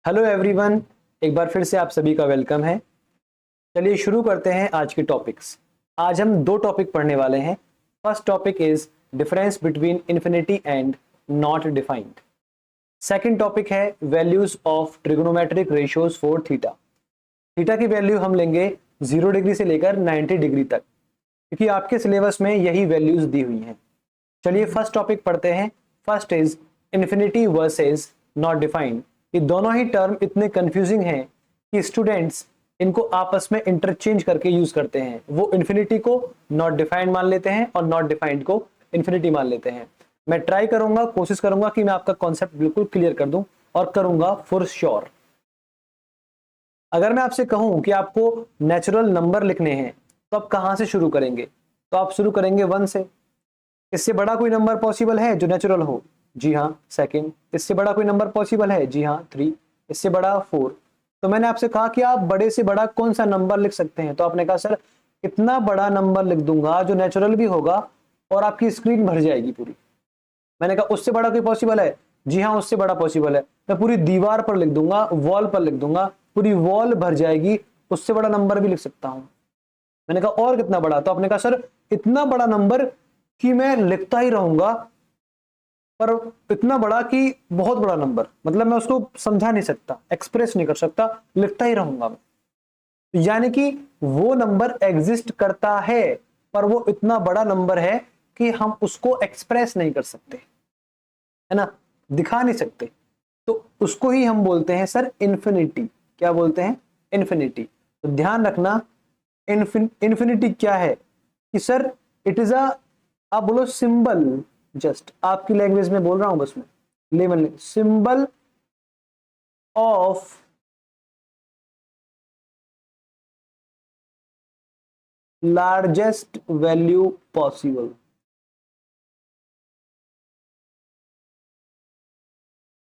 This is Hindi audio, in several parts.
हेलो एवरीवन, एक बार फिर से आप सभी का वेलकम है। चलिए शुरू करते हैं आज के टॉपिक्स। आज हम दो टॉपिक पढ़ने वाले हैं। First topic is difference between infinity and not defined. Second topic है values of trigonometric ratios for theta. Theta की वैल्यू हम लेंगे 0 डिग्री से लेकर 90 डिग्री तक, क्योंकि आपके सिलेबस में यही वैल्यूज दी हुई हैं। चलिए फर्स्ट टॉपिक पढ़ते हैं। First is infinity versus not defined. ये दोनों ही टर्म इतने कंफ्यूजिंग हैं कि स्टूडेंट्स इनको आपस में इंटरचेंज करके यूज करते हैं। वो इन्फिनिटी को नॉट डिफाइंड मान लेते हैं और नॉट डिफाइंड को इन्फिनिटी मान लेते हैं। मैं ट्राई करूंगा, कोशिश करूंगा कि मैं आपका कॉन्सेप्ट बिल्कुल क्लियर कर दूं और करूंगा फॉर श्योर। अगर मैं आपसे कहूं कि आपको नेचुरल नंबर लिखने हैं तो आप कहां से शुरू करेंगे? तो आप शुरू करेंगे 1 से। इससे बड़ा कोई नंबर पॉसिबल है जो नेचुरल हो? जी हाँ, सेकंड। इससे बड़ा कोई नंबर पॉसिबल है? जी हाँ, 3। इससे बड़ा 4। तो मैंने आपसे कहा कि आप बड़े से बड़ा कौन सा नंबर लिख सकते हैं, तो आपने कहा सर इतना बड़ा नंबर लिख दूंगा जो नेचुरल भी होगा और आपकी स्क्रीन भर जाएगी पूरी। मैंने कहा उससे बड़ा कोई पॉसिबल है? जी हाँ, उससे बड़ा पॉसिबल है। मैं पूरी दीवार पर लिख दूंगा, वॉल पर लिख दूंगा, पूरी वॉल भर जाएगी। उससे बड़ा नंबर भी लिख सकता हूं। मैंने कहा और कितना बड़ा? तो आपने कहा सर इतना बड़ा नंबर कि मैं लिखता ही रहूंगा, पर इतना बड़ा कि बहुत बड़ा नंबर, मतलब मैं उसको समझा नहीं सकता, एक्सप्रेस नहीं कर सकता, लिखता ही रहूंगा मैं। यानी कि वो नंबर एग्जिस्ट करता है, पर वो इतना बड़ा नंबर है कि हम उसको एक्सप्रेस नहीं कर सकते, है ना, दिखा नहीं सकते। तो उसको ही हम बोलते हैं सर इन्फिनिटी। क्या बोलते हैं? इन्फिनिटी। तो ध्यान रखना, इन्फिनिटी क्या है कि सर इट इज अ, आप बोलो सिंबल, जस्ट आपकी लैंग्वेज में बोल रहा हूं बस मैं, level symbol of largest value possible.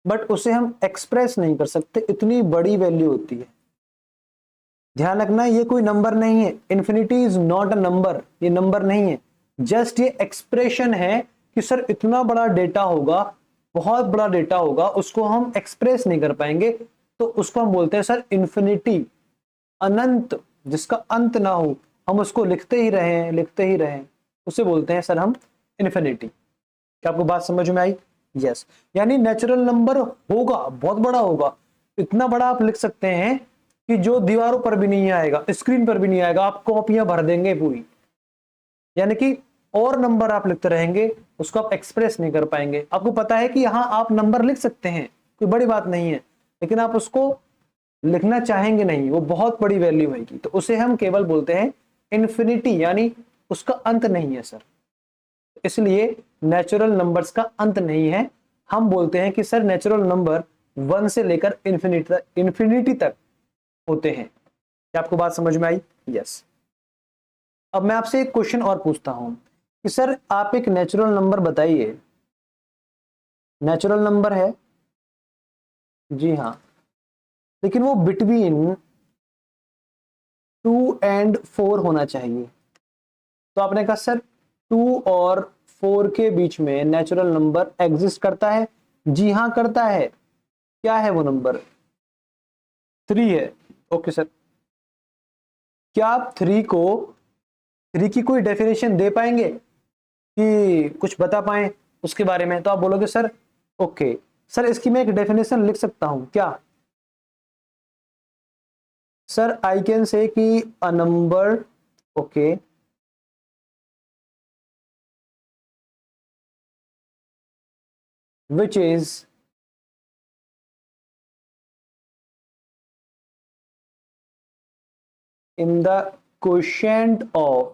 But उसे हम एक्सप्रेस नहीं कर सकते, इतनी बड़ी वैल्यू होती है। ध्यान रखना, ये कोई नंबर नहीं है। Infinity is not a number, ये नंबर नहीं है, जस्ट ये एक्सप्रेशन है कि सर इतना बड़ा डेटा होगा, बहुत बड़ा डेटा होगा, उसको हम एक्सप्रेस नहीं कर पाएंगे, तो उसको हम बोलते हैं सर इन्फिनिटी। अनंत, जिसका अंत ना हो, हम उसको लिखते ही रहें, लिखते ही रहें, उसे बोलते हैं सर हम इन्फिनिटी। क्या आपको बात समझ में आई? यस। यानी नेचुरल नंबर होगा, बहुत बड़ा होगा, इतना बड़ा आप लिख सकते हैं कि जो दीवारों पर भी नहीं आएगा, स्क्रीन पर भी नहीं आएगा, आप कॉपियां भर देंगे पूरी। यानी कि और नंबर आप लिखते रहेंगे, उसको आप एक्सप्रेस नहीं कर पाएंगे। आपको पता है कि यहां आप नंबर लिख सकते हैं, कोई बड़ी बात नहीं है, लेकिन आप उसको लिखना चाहेंगे नहीं, वो बहुत बड़ी वैल्यू होगी, तो उसे हम केवल बोलते हैं इन्फिनिटी, यानी उसका अंत नहीं है सर। इसलिए नेचुरल नंबर्स का अंत नहीं है। हम बोलते हैं कि सर नेचुरल नंबर 1 से लेकर इन्फिनिटी तक होते हैं। क्या आपको बात समझ में आई? यस। अब मैं आपसे एक क्वेश्चन और पूछता हूं कि सर आप एक नेचुरल नंबर बताइए। नेचुरल नंबर है, जी हाँ, लेकिन वो बिटवीन 2 एंड 4 होना चाहिए। तो आपने कहा सर 2 और 4 के बीच में नेचुरल नंबर एग्जिस्ट करता है? जी हाँ, करता है। क्या है वो नंबर? 3 है। ओके सर, क्या आप 3 की कोई डेफिनेशन दे पाएंगे कि कुछ बता पाए उसके बारे में? तो आप बोलोगे सर ओके सर, इसकी मैं एक डेफिनेशन लिख सकता हूं क्या? सर आई कैन से कि a number, okay, which is in the quotient of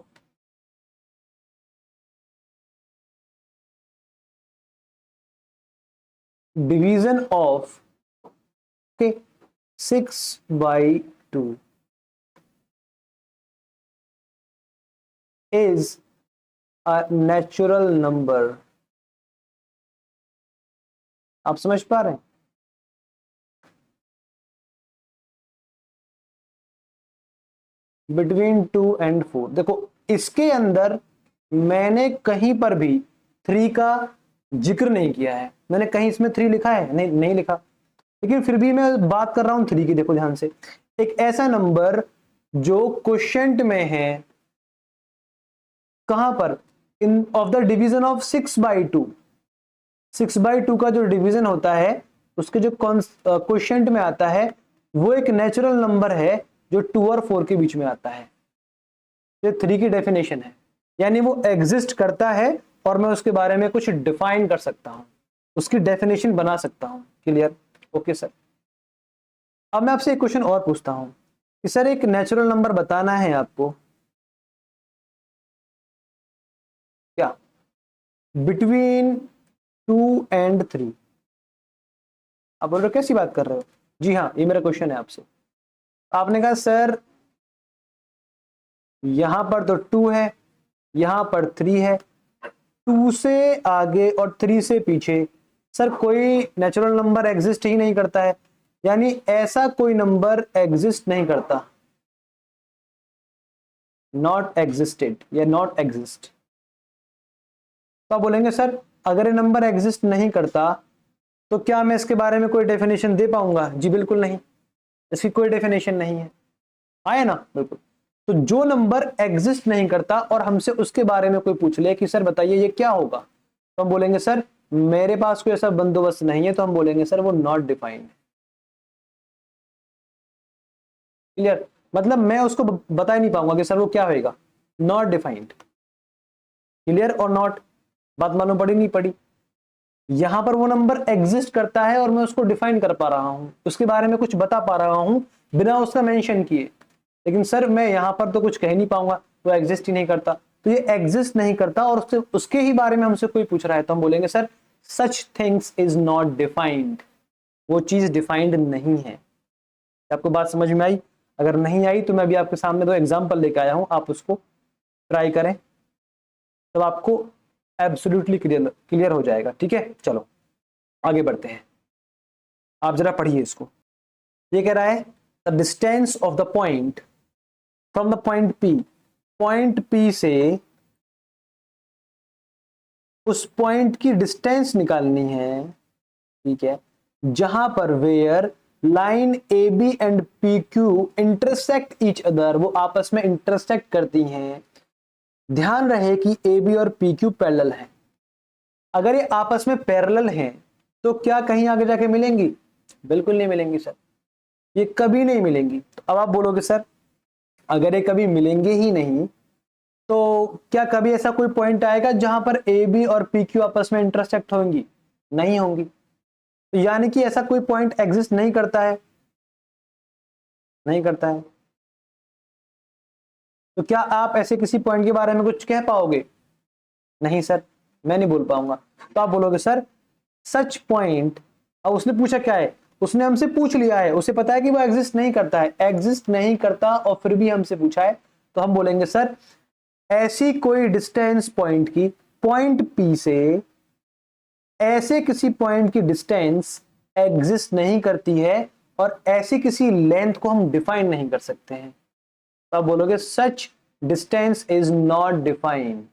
division of, okay, 6/2 is a natural number। आप समझ पा रहे हैं? Between 2 and 4। देखो इसके अंदर मैंने कहीं पर भी 3 का जिक्र नहीं किया है। मैंने कहीं इसमें 3 लिखा है? नहीं, नहीं लिखा। लेकिन फिर भी मैं बात कर रहा हूं 3 की। देखो ध्यान से, एक ऐसा नंबर जो क्वोशिएंट में है, कहां पर, इन ऑफ द डिवीजन ऑफ 6/2। 6/2 का जो डिवीजन होता है उसके जो क्वोशिएंट में आता है वो एक नेचुरल नंबर है जो 2 और 4 के बीच में आता है। ये 3 की डेफिनेशन है, यानी वो एग्जिस्ट करता है और मैं उसके बारे में कुछ डिफाइन कर सकता हूं, उसकी डेफिनेशन बना सकता हूं। क्लियर? Okay sir. अब मैं आपसे एक क्वेश्चन और पूछता हूं कि सर एक नेचुरल नंबर बताना है आपको, क्या बिटवीन 2 and 3। आप बोल रहे हो कैसी बात कर रहे हो? जी हाँ, ये मेरा क्वेश्चन है आपसे। आपने कहा सर यहां पर तो 2 है, यहां पर 3 है, 2 से आगे और 3 से पीछे सर कोई नेचुरल नंबर एग्जिस्ट ही नहीं करता है, यानी ऐसा कोई नंबर एग्जिस्ट नहीं करता, नॉट एग्जिस्टेड या नॉट एग्जिस्ट। तो आप बोलेंगे सर अगर ये नंबर एग्जिस्ट नहीं करता तो क्या मैं इसके बारे में कोई डेफिनेशन दे पाऊंगा? जी बिल्कुल नहीं, इसकी कोई डेफिनेशन नहीं है। आया ना? बिल्कुल। तो जो नंबर एग्जिस्ट नहीं करता और हमसे उसके बारे में कोई पूछ ले कि सर बताइए ये क्या होगा, तो हम बोलेंगे सर मेरे पास कोई ऐसा बंदोबस्त नहीं है, तो हम बोलेंगे सर वो नॉट डिफाइंड है। क्लियर? मतलब मैं उसको बता ही नहीं पाऊंगा कि सर वो क्या होगा, नॉट डिफाइंड। क्लियर और नॉट? बात मालूम पड़ी नहीं पड़ी? यहां पर वो नंबर एग्जिस्ट करता है और मैं उसको डिफाइन कर पा रहा हूं, उसके बारे में कुछ बता पा रहा हूं बिना उसका मेंशन किए, लेकिन सर मैं यहां पर तो कुछ कह नहीं पाऊंगा, वो एग्जिस्ट ही नहीं करता। तो ये एग्जिस्ट नहीं करता और उसके ही बारे में हमसे कोई पूछ रहा है, तो हम बोलेंगे sir such things is not defined, वो चीज डिफाइंड नहीं है। आपको बात समझ में आई? अगर नहीं आई तो मैं अभी आपके सामने 2 एग्जाम्पल लेके आया हूं, आप उसको ट्राई करें, तब आपको एब्सोल्युटली क्लियर हो जाएगा। ठीक है, चलो आगे बढ़ते हैं। आप जरा पढ़िए इसको। ये कह रहा है the distance of the point from the point P, point P से उस पॉइंट की डिस्टेंस निकालनी है, ठीक है, जहां पर where line AB and PQ intersect each other, वो आपस में इंटरसेक्ट करती हैं। ध्यान रहे कि AB और PQ पैरेलल हैं। अगर ये आपस में पैरेलल हैं तो क्या कहीं आगे जाके मिलेंगी? बिल्कुल नहीं मिलेंगी सर, ये कभी नहीं मिलेंगी। तो अब आप बोलोगे सर अगर ये कभी मिलेंगे ही नहीं तो क्या कभी ऐसा कोई पॉइंट आएगा जहां पर AB और PQ आपस में इंटरसेक्ट होंगी? नहीं होंगी। तो यानी कि ऐसा कोई पॉइंट एग्जिस्ट नहीं करता है, नहीं करता है। तो क्या आप ऐसे किसी पॉइंट के बारे में कुछ कह पाओगे? नहीं सर, मैं नहीं बोल पाऊंगा। तो आप बोलोगे सर सच पॉइंट, अब उसने पूछा क्या है, उसने हमसे पूछ लिया है, उसे पता है कि वो एग्जिस्ट नहीं करता है, एग्जिस्ट नहीं करता और फिर भी हमसे पूछा है, तो हम बोलेंगे सर ऐसी कोई डिस्टेंस पॉइंट की, पॉइंट P से ऐसे किसी पॉइंट की डिस्टेंस एग्जिस्ट नहीं करती है और ऐसी किसी लेंथ को हम डिफाइन नहीं कर सकते हैं। तो आप बोलोगे such distance is not defined,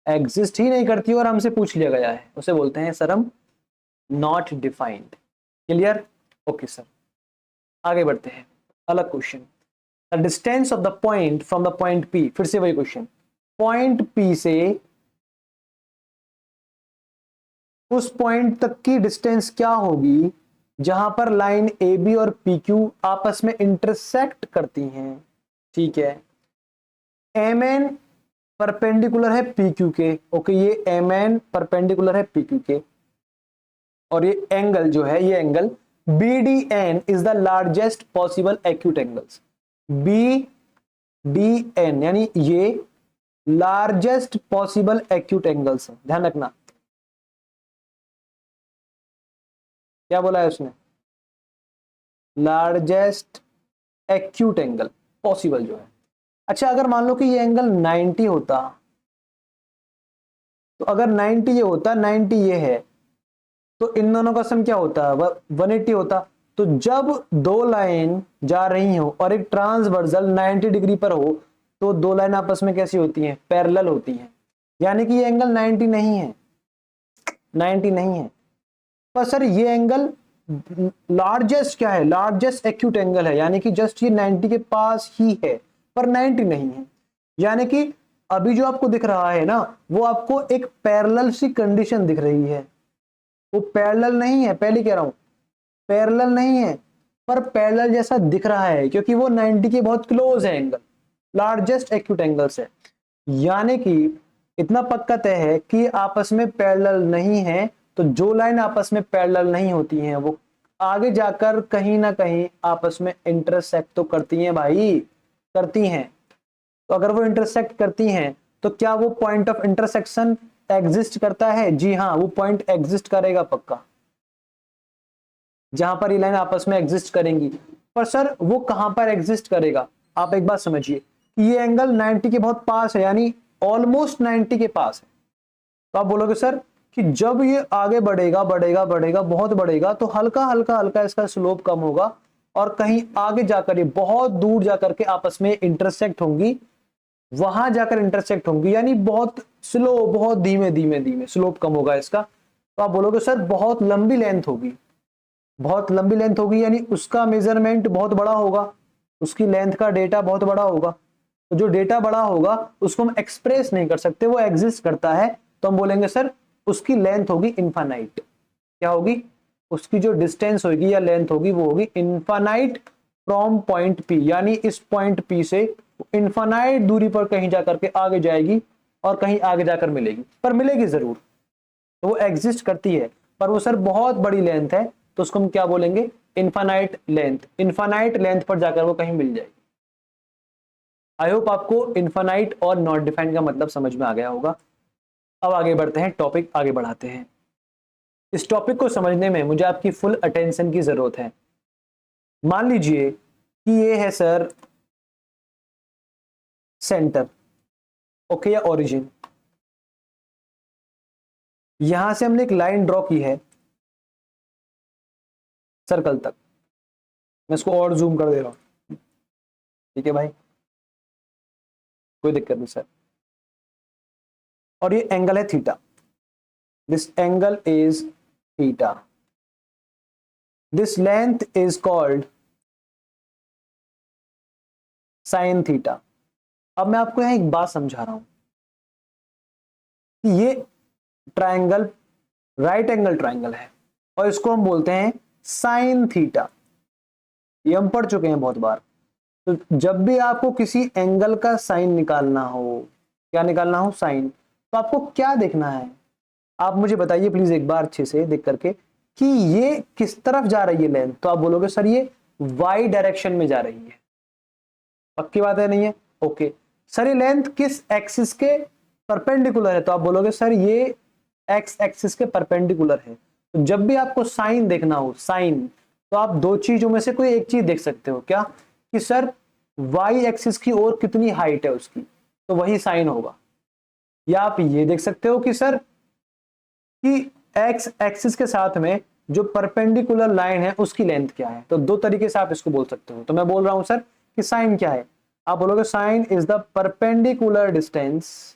exist ही नहीं करती और हमसे पूछ लिया गया है, उसे बोलते हैं सर हम not defined. Clear? Okay sir, आगे बढ़ते हैं। अलग question, the distance of the point from the point P, फिर से वही क्वेश्चन, पॉइंट P से उस पॉइंट तक की डिस्टेंस क्या होगी जहां पर लाइन AB और PQ आपस में इंटरसेक्ट करती हैं। ठीक है, MN परपेंडिकुलर है PQ के, ओके, ये MN परपेंडिकुलर है PQ के, और ये एंगल जो है, ये angle BDN is the largest possible acute angles. BDN यानी ये लार्जेस्ट पॉसिबल एक्यूट एंगल्स है, ध्यान रखना। क्या बोला है उसने? लार्जेस्ट एक्यूट एंगल पॉसिबल जो है। अच्छा, अगर मान लो कि ये एंगल 90 होता, तो अगर 90 ये होता, 90 ये है, तो इन दोनों का सम क्या होता? 180 होता। तो जब दो लाइन जा रही हो और एक ट्रांसवर्सल 90 डिग्री पर हो तो दो लाइन आपस में कैसी होती हैं? पैरेलल होती हैं। यानी कि ये एंगल 90 नहीं है, 90 नहीं है। पर सर ये एंगल लार्जेस्ट क्या है, लार्जेस्ट एक्यूट एंगल है, यानी कि जस्ट ये 90 के पास ही है पर 90 नहीं है। यानी कि अभी जो आपको दिख रहा है ना, वो आपको एक पैरेलल सी कंडीशन दिख रही है, वो पैरेलल नहीं है, पहले कह रहा हूं पैरेलल नहीं है, पर पैरेलल जैसा दिख रहा है क्योंकि वो 90 के बहुत क्लोज है एंगल, लार्जेस्ट एक्यूट एंगल से। यानी कि इतना पक्का तय है कि आपस में पैरेलल नहीं है। तो जो लाइन आपस में पैरेलल नहीं होती हैं वो आगे जाकर कहीं ना कहीं आपस में इंटरसेक्ट तो करती हैं भाई, करती हैं। तो अगर वो इंटरसेक्ट करती हैं तो क्या वो पॉइंट ऑफ इंटरसेक्शन एग्जिस्ट करता है? जी हाँ, वो पॉइंट एग्जिस्ट करेगा पक्का, जहां पर ये लाइन आपस में एग्जिस्ट करेंगी। पर सर वो कहां पर एग्जिस्ट करेगा? आप एक बात समझिए कि ये एंगल 90 के बहुत पास है, यानी ऑलमोस्ट 90 के पास है। तो आप बोलोगे सर कि जब ये आगे बढ़ेगा बढ़ेगा बढ़ेगा बहुत बढ़ेगा तो हल्का हल्का हल्का इसका स्लोप कम होगा और कहीं आगे जाकर ये बहुत दूर जाकर के आपस में इंटरसेक्ट होंगी, वहां जाकर इंटरसेक्ट होंगी, यानी बहुत स्लो, बहुत धीमे धीमे धीमे स्लोप कम होगा इसका। तो आप बोलोगे सर बहुत लंबी लेंथ होगी, बहुत लंबी लेंथ होगी, यानी उसका मेजरमेंट बहुत बड़ा होगा, उसकी लेंथ का डेटा बहुत बड़ा होगा। तो जो डेटा बड़ा होगा उसको हम एक्सप्रेस नहीं कर सकते, वो एग्जिस्ट करता है, तो हम बोलेंगे सर उसकी लेंथ होगी इनफाइनाइट। क्या होगी? उसकी जो डिस्टेंस होगी या लेंथ होगी वो होगी इनफाइनाइट फ्रॉम पॉइंट पी, यानी इस पॉइंट पी से इनफाइनाइट दूरी पर कहीं जाकर के आगे जाएगी और कहीं आगे जाकर मिलेगी, पर मिलेगी जरूर। तो वो एग्जिस्ट करती है, पर वो सर बहुत बड़ी लेंथ है, तो उसको हम क्या बोलेंगे? Infinite length. इनफाइनाइट लेंथ पर जाकर वो कहीं मिल जाएगी। आई होप आपको इनफाइनाइट और नॉट डिफाइंड का मतलब समझ में आ गया होगा। अब आगे बढ़ते हैं, टॉपिक आगे बढ़ाते हैं। इस टॉपिक को समझने में मुझे आपकी फुल अटेंशन की जरूरत है। मान लीजिए कि ये है सर सेंटर, ओके, या ओरिजिन। यहां से हमने एक लाइन ड्रॉ की है सर्कल तक, मैं इसको और जूम कर दे रहा हूं, ठीक है भाई, कोई दिक्कत नहीं सर। और ये एंगल है theta, this angle is theta, this length is called sine theta. अब मैं आपको यहां एक बात समझा रहा हूं कि ये ट्रायंगल राइट एंगल ट्रायंगल है और इसको हम बोलते हैं साइन थीटा। ये हम पढ़ चुके हैं बहुत बार। तो जब भी आपको किसी एंगल का साइन निकालना हो, क्या निकालना हो? साइन। तो आपको क्या देखना है? आप मुझे बताइए प्लीज एक बार अच्छे से देख करके कि ये किस तरफ जा रही है लेंथ। तो आप बोलोगे सर ये वाई डायरेक्शन में जा रही है। पक्की बात है? नहीं है? ओके। सर ये लेंथ किस एक्सिस के परपेंडिकुलर है? तो आप बोलोगे सर ये एक्स एक्सिस के परपेंडिकुलर है। तो जब भी आपको साइन देखना हो, साइन, तो आप दो चीजों में से कोई एक चीज देख सकते हो। क्या? कि सर वाई एक्सिस की ओर कितनी हाइट है उसकी, तो वही साइन होगा। या आप ये देख सकते हो कि सर कि एक्स एक्सिस के साथ में जो परपेंडिकुलर लाइन है उसकी लेंथ क्या है। तो दो तरीके से आप इसको बोल सकते हो। तो मैं बोल रहा हूं सर कि साइन क्या है, आप बोलोगे sine is the perpendicular distance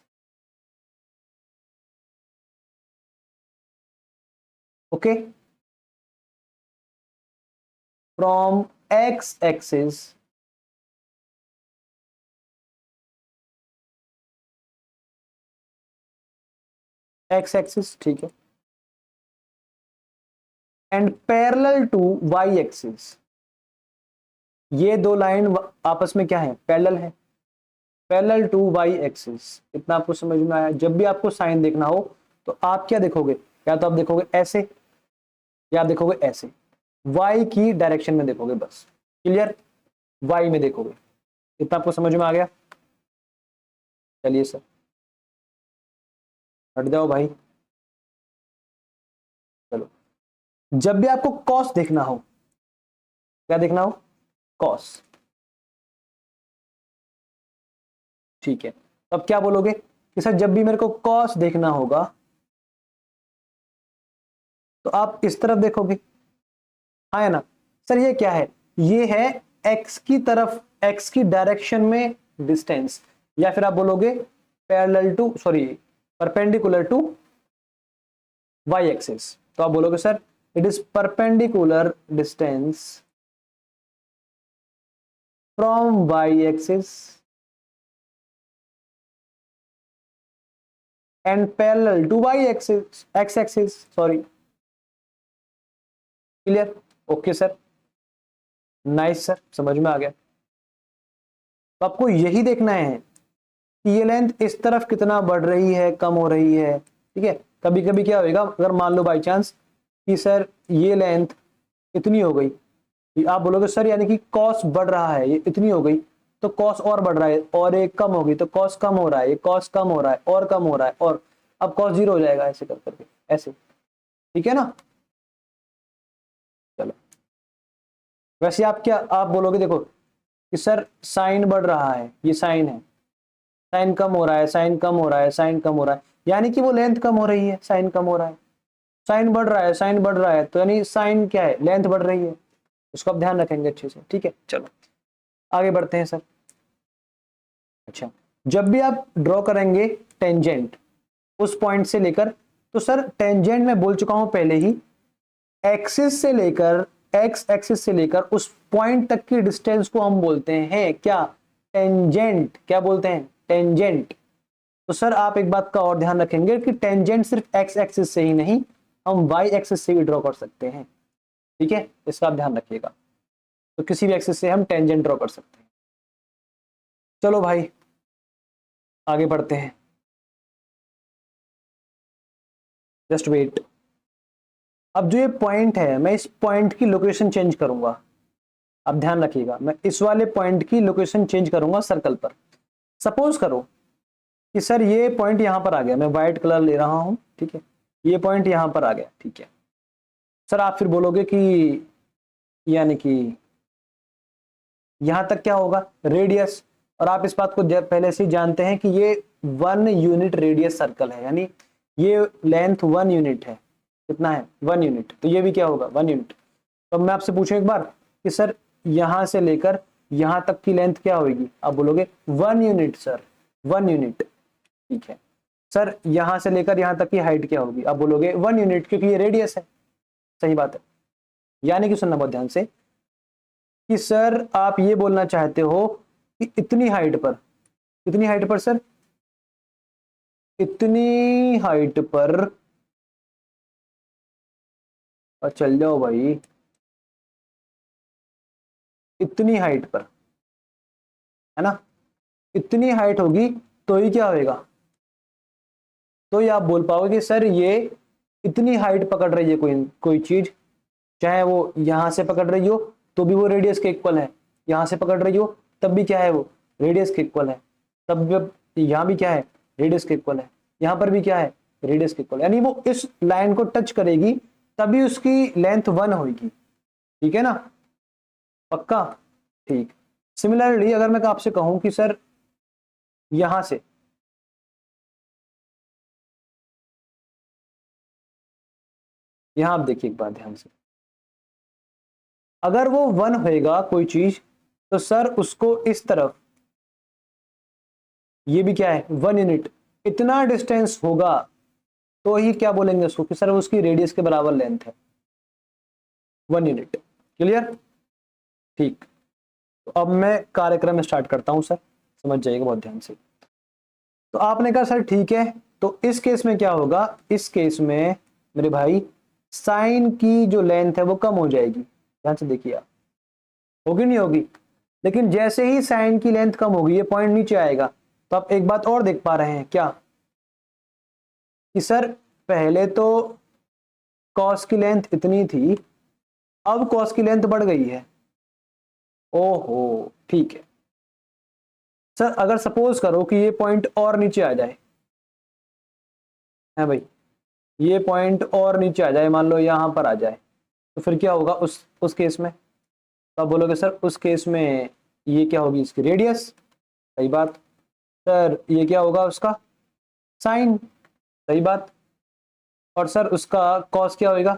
okay from x axis x axis, ठीक है, and parallel to y axis. ये दो लाइन आपस में क्या है? पैरेलल है, पैरेलल टू वाई एक्सिस। इतना आपको समझ में आया? जब भी आपको साइन देखना हो तो आप क्या देखोगे? या तो आप देखोगे ऐसे या आप देखोगे ऐसे, वाई की डायरेक्शन में देखोगे, बस। क्लियर? वाई में देखोगे। इतना आपको समझ में आ गया? चलिए सर हट जाओ भाई। चलो, जब भी आपको कॉस देखना हो, क्या देखना हो? कॉस, ठीक है। तो अब क्या बोलोगे कि सर जब भी मेरे को कॉस देखना होगा तो आप इस तरफ देखोगे, हाँ है ना? सर ये क्या है? ये है एक्स की तरफ, एक्स की डायरेक्शन में डिस्टेंस, या फिर आप बोलोगे parallel to, sorry, perpendicular to y axis. तो आप बोलोगे sir it is perpendicular distance from y axis and parallel to y axis, x axis, sorry. Clear? Okay sir, nice sir, समझ में आ गया। तो आपको यही देखना है कि ये लेंथ इस तरफ कितना बढ़ रही है, कम हो रही है। ठीक है, कभी कभी क्या होगा, अगर मान लो बाई चांस कि सर ये लेंथ इतनी हो गई, आप बोलोगे सर यानी कि कॉस बढ़ रहा है, ये इतनी हो गई तो कॉस और बढ़ रहा है, और एक कम होगी तो कॉस कम हो रहा है, ये कॉस कम हो रहा है और कम हो रहा है, और अब कॉस 0 हो जाएगा, ऐसे कर करके, ऐसे। ठीक है ना? चलो, वैसे आप क्या आप बोलोगे, देखो कि सर साइन बढ़ रहा है, ये साइन है, साइन कम हो रहा है, साइन कम हो रहा है, साइन कम हो रहा है, यानी कि वो लेंथ कम हो रही है, साइन कम हो रहा है। साइन बढ़ रहा है, साइन बढ़ रहा है, तो यानी साइन क्या है, लेंथ बढ़ रही है। उसको आप ध्यान रखेंगे अच्छे से। ठीक है, चलो आगे बढ़ते हैं सर। अच्छा, जब भी आप ड्रॉ करेंगे टेंजेंट उस पॉइंट से लेकर, तो सर टेंजेंट मैं बोल चुका हूं पहले ही, एक्सिस से लेकर, एक्स एक्सिस से लेकर उस पॉइंट तक की डिस्टेंस को हम बोलते हैं क्या, टेंजेंट। क्या बोलते हैं? टेंजेंट। तो सर आप एक बात का और ध्यान रखेंगे कि टेंजेंट सिर्फ एक्स एक्सिस से ही नहीं, हम वाई एक्सिस से भी ड्रॉ कर सकते हैं। ठीक है, इसका आप ध्यान रखिएगा। तो किसी भी एक्सिस से हम टेंजेंट ड्रॉ कर सकते हैं। चलो भाई आगे बढ़ते हैं, जस्ट वेट। अब जो ये पॉइंट है, मैं इस पॉइंट की लोकेशन चेंज करूंगा। अब ध्यान रखिएगा, मैं इस वाले पॉइंट की लोकेशन चेंज करूंगा सर्कल पर। सपोज करो कि सर ये पॉइंट यहां पर आ गया, मैं व्हाइट कलर ले रहा हूं। ठीक है, ये पॉइंट यहां पर आ गया। ठीक है सर, आप फिर बोलोगे कि यानी कि यहां तक क्या होगा, रेडियस। और आप इस बात को पहले से ही जानते हैं कि ये 1 यूनिट रेडियस सर्कल है, यानी ये लेंथ 1 यूनिट है। कितना है? 1 यूनिट। तो ये भी क्या होगा, 1 यूनिट। तो मैं आपसे पूछूं एक बार कि सर यहां से लेकर यहां तक की लेंथ क्या होगी, आप बोलोगे 1 यूनिट सर, 1 यूनिट। ठीक है सर, यहां से लेकर यहां तक की हाइट क्या होगी, आप बोलोगे 1 यूनिट, क्योंकि ये रेडियस है। सही बात है। यानी कि सुनना बहुत ध्यान से कि सर आप ये बोलना चाहते हो कि इतनी हाइट पर, कितनी हाइट पर सर, इतनी हाइट पर, और चल जाओ भाई, इतनी हाइट पर, है ना, इतनी हाइट होगी तो ही क्या होएगा, तो ही आप बोल पाओगे कि सर ये इतनी हाइट पकड़ रही है कोई कोई चीज, चाहे वो यहां से पकड़ रही हो तो भी वो रेडियस के इक्वल है, यहां से पकड़ रही हो तब भी क्या है, वो रेडियस के इक्वल है, तब भी यहां भी क्या है, रेडियस के इक्वल है, यहां पर भी क्या है, रेडियस के इक्वल, यानी वो इस लाइन को टच करेगी तभी उसकी लेंथ 1 होगी। ठीक है ना? पक्का? ठीक। सिमिलरली अगर मैं आपसे कहूं कि सर यहां से, यहां आप देखिए एक बार ध्यान से, अगर वो 1 होएगा कोई चीज, तो सर उसको इस तरफ, ये भी क्या है, 1 यूनिट, इतना डिस्टेंस होगा तो ही क्या बोलेंगे उसको कि सर उसकी रेडियस के बराबर लेंथ है, 1 यूनिट। क्लियर? ठीक। तो अब मैं कार्यक्रम स्टार्ट करता हूं सर, समझ जाइएगा बहुत ध्यान से। तो आपने कहा सर ठीक है, तो इस केस में क्या होगा, इस केस में मेरे भाई साइन की जो लेंथ है वो कम हो जाएगी। ध्यान से देखिए आप, होगी नहीं होगी? लेकिन जैसे ही साइन की लेंथ कम होगी ये पॉइंट नीचे आएगा। तो आप एक बात और देख पा रहे हैं क्या, कि सर पहले तो कॉस की लेंथ इतनी थी, अब कॉस की लेंथ बढ़ गई है। ओहो, ठीक है सर, अगर सपोज करो कि ये पॉइंट और नीचे आ जाए, है भाई, ये पॉइंट और नीचे आ जाए, मान लो यहां पर आ जाए, तो फिर क्या होगा उस केस में? तो आप बोलोगे सर उस केस में ये क्या होगी, इसकी रेडियस। सही बात। सर ये क्या होगा उसका, साइन। सही बात। और सर उसका कॉस क्या होगा,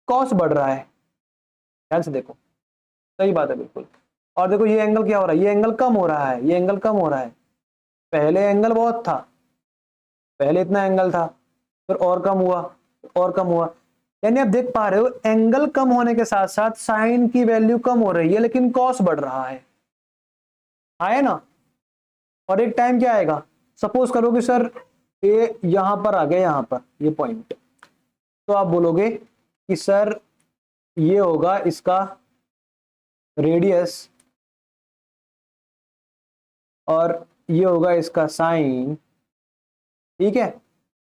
कॉस बढ़ रहा है। ध्यान से देखो, सही बात है बिल्कुल। और देखो ये एंगल क्या हो रहा है, ये एंगल कम हो रहा है, ये एंगल कम हो रहा है। पहले एंगल बहुत था, पहले इतना एंगल था, फिर और कम हुआ, और कम हुआ। यानी आप देख पा रहे हो एंगल कम होने के साथ साथ साइन की वैल्यू कम हो रही है लेकिन कॉस बढ़ रहा है, आया ना। और एक टाइम क्या आएगा, सपोज करो कि सर ये यहां पर आ गया, यहां पर ये पॉइंट, तो आप बोलोगे कि सर ये होगा इसका रेडियस और ये होगा इसका साइन, ठीक है।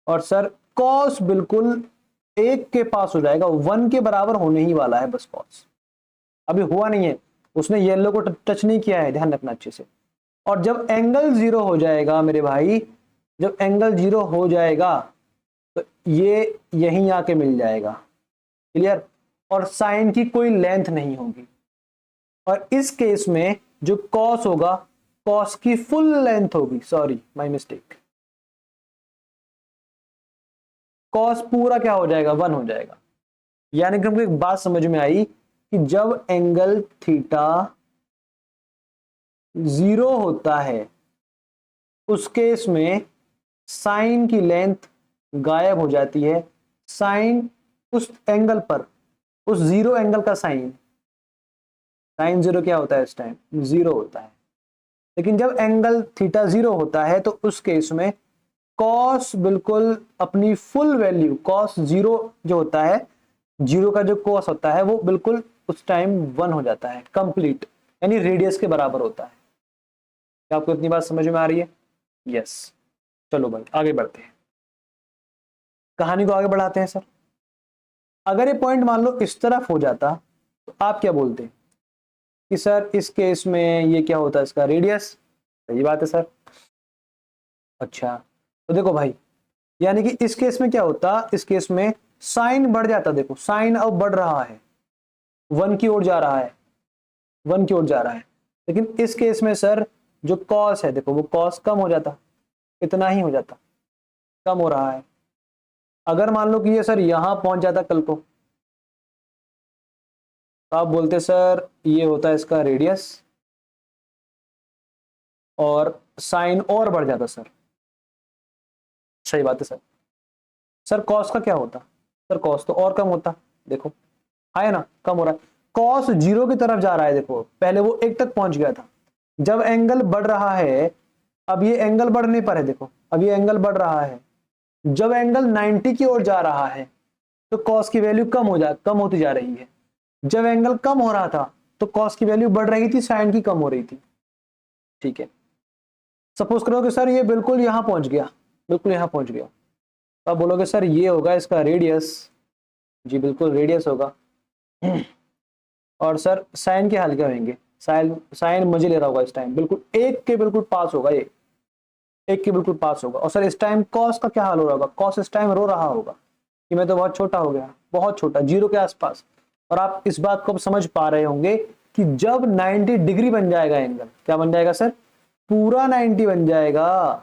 और सर कॉस बिल्कुल एक के पास हो जाएगा, 1 के बराबर होने ही वाला है बस कॉस, अभी हुआ नहीं है, उसने येलो को टच नहीं किया है, ध्यान रखना अच्छे से। और जब एंगल 0 हो जाएगा मेरे भाई, जब एंगल 0 हो जाएगा तो ये यहीं आके मिल जाएगा, क्लियर। और साइन की कोई लेंथ नहीं होगी, और इस केस में जो कॉस होगा, कॉस की फुल लेंथ होगी, सॉरी माय मिस्टेक, कॉस पूरा क्या हो जाएगा, 1 हो जाएगा। यानी कि हमको एक बात समझ में आई कि जब एंगल थीटा 0 होता है उस केस में साइन की लेंथ गायब हो जाती है। साइन उस एंगल पर, उस 0 एंगल का साइन, साइन 0 क्या होता है इस टाइम, 0 होता है। लेकिन जब एंगल थीटा 0 होता है तो उस केस में कॉस बिल्कुल अपनी फुल वैल्यू, कॉस 0 जो होता है, 0 का जो कॉस होता है वो बिल्कुल उस टाइम 1 हो जाता है, कंप्लीट, यानी रेडियस के बराबर होता है। क्या आपको इतनी बात समझ में आ रही है? यस। चलो भाई आगे बढ़ते हैं, कहानी को आगे बढ़ाते हैं। सर अगर ये पॉइंट मान लो इस तरफ हो जाता तो आप क्या बोलते कि सर इस केस में ये क्या होता है, इसका रेडियस, सही बात है सर। अच्छा तो देखो भाई, यानी कि इस केस में क्या होता, इस केस में साइन बढ़ जाता, देखो साइन अब बढ़ रहा है, 1 की ओर जा रहा है, 1 की ओर जा रहा है। लेकिन इस केस में सर जो कॉस है, देखो वो कॉस कम हो जाता, इतना ही हो जाता, कम हो रहा है। अगर मान लो कि ये सर यहां पहुंच जाता कल को, तो आप बोलते सर ये होता है इसका रेडियस, और साइन और बढ़ जाता सर, सही बात है सर। सर कॉस का क्या होता, सर कॉस तो और कम होता, देखो आया ना, कम हो रहा है, कॉस 0 की तरफ जा रहा है, देखो पहले वो 1 तक पहुंच गया था, जब एंगल बढ़ रहा है, अब ये एंगल बढ़ने पर है, देखो अब ये एंगल बढ़ रहा है, जब एंगल 90 की ओर जा रहा है तो कॉस की वैल्यू कम होती जा रही है। जब एंगल कम हो रहा था तो कॉस की वैल्यू बढ़ रही थी, साइन की कम हो रही थी, ठीक है। सपोज करो कि सर ये बिल्कुल यहां पहुंच गया, बिल्कुल यहां पहुंच गया, तो आप बोलोगे सर ये होगा इसका रेडियस, जी बिल्कुल रेडियस होगा। और सर साइन के हाल क्या होंगे, साइन साइन मजे ले रहा होगा इस टाइम, बिल्कुल 1 के बिल्कुल पास होगा, ये 1 के बिल्कुल पास होगा। और सर इस टाइम कॉस का क्या हाल हो रहा होगा, कॉस इस टाइम रो रहा होगा कि मैं तो बहुत छोटा हो गया, बहुत छोटा, 0 के आसपास। और आप इस बात को समझ पा रहे होंगे कि जब 90 डिग्री बन जाएगा एंगल, क्या बन जाएगा सर, पूरा 90 बन जाएगा,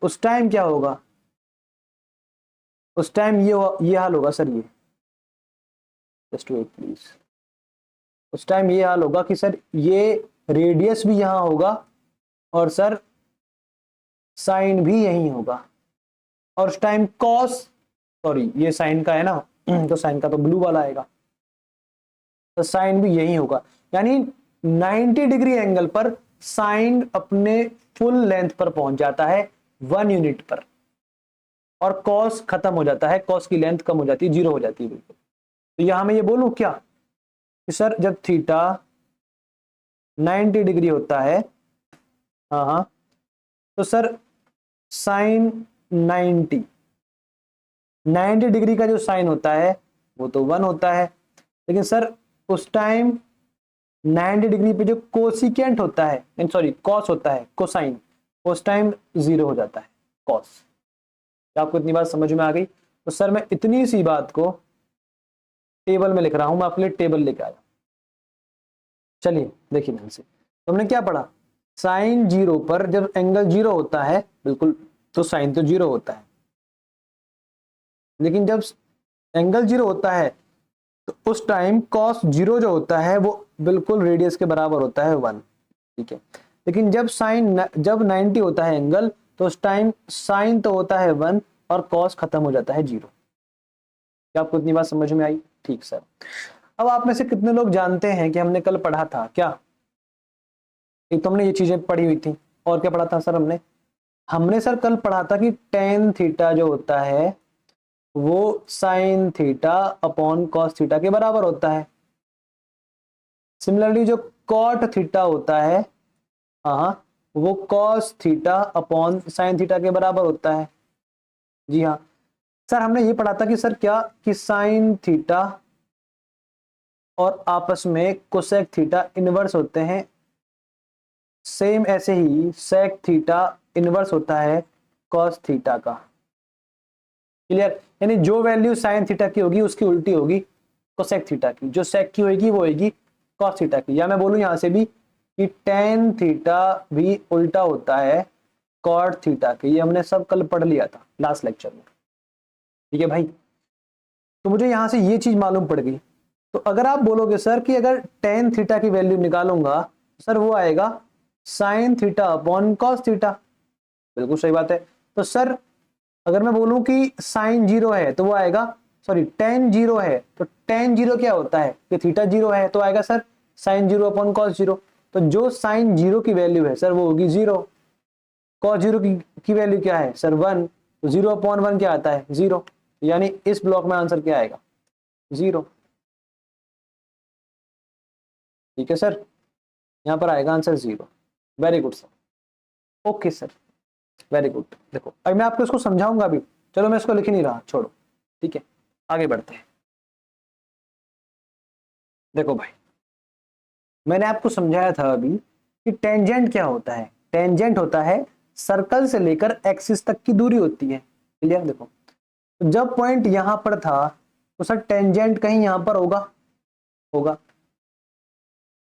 उस टाइम क्या होगा, उस टाइम ये हाल होगा सर, ये जस्ट वेट प्लीज, उस टाइम ये हाल होगा कि सर ये रेडियस भी यहां होगा और सर साइन भी यही होगा, और उस टाइम कॉस, सॉरी ये साइन का है ना, तो साइन का तो ब्लू वाला आएगा, तो साइन भी यही होगा। यानी 90 डिग्री एंगल पर साइन अपने फुल लेंथ पर पहुंच जाता है 1 यूनिट पर, और कॉस खत्म हो जाता है, कॉस की लेंथ कम हो जाती है, 0 हो जाती है बिल्कुल। तो यहां मैं ये बोलूं क्या कि सर जब थीटा 90 डिग्री होता है, हाँ हाँ, तो सर साइन 90 डिग्री का जो साइन होता है वो तो 1 होता है, लेकिन सर उस टाइम 90 डिग्री पे जो कोसिकेंट होता है, सॉरी कॉस होता है, कोसाइन, उस टाइम 0 हो जाता है कॉस। क्या आपको इतनी बात समझ में आ गई? तो सर मैं इतनी सी बात को टेबल में लिख रहा हूं, मैं आपके लिए टेबल लेके आया। चलिए देखिए ध्यान से, तुमने क्या पढ़ा, साइन 0 पर जब एंगल 0 होता है बिल्कुल, तो साइन तो 0 होता है, लेकिन जब एंगल 0 होता है तो उस टाइम कॉस 0 जो होता है वो बिल्कुल रेडियस के बराबर होता है 1, ठीक है। लेकिन जब 90 होता है एंगल, तो उस टाइम साइन तो होता है 1 और कॉस खत्म हो जाता है 0। क्या आपको इतनी बात समझ में आई? ठीक सर। अब आप में से कितने लोग जानते हैं कि हमने कल पढ़ा था क्या? एक तो हमने ये चीजें पढ़ी हुई थी, और क्या पढ़ा था सर हमने? हमने सर कल पढ़ा था कि टेन थीटा जो होता है वो sine theta upon cos theta के बराबर होता है। सिमिलरली जो कॉट थीटा होता है, हाँ, वो cos theta upon sine theta के बराबर होता है। जी हाँ सर, हमने ये पढ़ा था कि सर क्या, कि साइन थीटा और आपस में कोसेक थीटा इनवर्स होते हैं। सेम ऐसे ही सेक थीटा इनवर्स होता है कॉस थीटा का। क्लियर? यानी जो वैल्यू साइन थीटा की होगी उसकी उल्टी होगी कोसेक थीटा की, जो सेक की होगी वो होगी कॉस थीटा की। या मैं बोलूं यहां से भी कि टेन थीटा भी उल्टा होता है कॉट थीटा के। ये हमने सब कल पढ़ लिया था लास्ट लेक्चर में। ठीक है भाई, तो मुझे यहां से ये चीज मालूम पड़ गई। तो अगर आप बोलोगे सर कि अगर टेन थीटा की वैल्यू निकालूंगा सर वो आएगा sine theta upon cos theta. बिल्कुल सही बात है। तो सर अगर मैं बोलूं कि साइन जीरो है तो वो आएगा, सॉरी टेन जीरो है तो टेन जीरो क्या होता है कि थीटा जीरो है, तो आएगा sir sine zero upon cos zero. तो जो साइन जीरो की वैल्यू है सर वो होगी जीरो। कॉस जीरो की वैल्यू क्या है सर वन, तो जीरो अपॉन वन क्या आता है जीरो। यानी इस ब्लॉक में आंसर क्या आएगा जीरो। ठीक है सर, यहां पर आएगा answer zero. Very good sir, okay sir, very good. देखो अब मैं आपको इसको समझाऊंगा भी, चलो मैं इसको लिख ही नहीं रहा, छोड़ो। ठीक है, आगे बढ़ते हैं। देखो भाई, मैंने आपको समझाया था अभी कि टेंजेंट क्या होता है। टेंजेंट होता है सर्कल से लेकर एक्सिस तक की दूरी होती है। क्लियर? देखो तो जब पॉइंट यहां पर था तो सर टेंजेंट कहीं यहां पर होगा, होगा,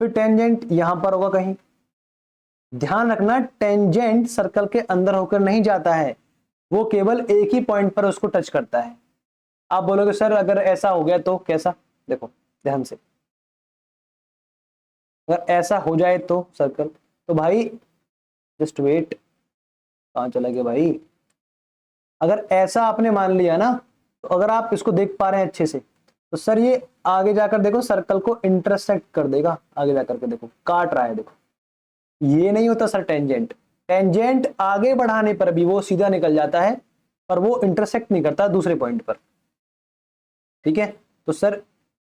फिर टेंजेंट यहां पर होगा कहीं। ध्यान रखना टेंजेंट सर्कल के अंदर होकर नहीं जाता है, वो केवल एक ही पॉइंट पर उसको टच करता है। आप बोलोगे सर अगर ऐसा हो गया तो कैसा? देखो ध्यान से, अगर ऐसा हो जाए तो सर्कल, तो भाई जस्ट वेट, कहां चला गया भाई? अगर ऐसा आपने मान लिया ना, तो अगर आप इसको देख पा रहे हैं अच्छे से, तो सर ये आगे जाकर देखो सर्कल को इंटरसेक्ट कर देगा। आगे जाकर के देखो काट रहा है, देखो ये नहीं होता सर टेंजेंट। टेंजेंट आगे बढ़ाने पर भी वो सीधा निकल जाता है, पर वो इंटरसेक्ट नहीं करता दूसरे पॉइंट पर। ठीक है, तो सर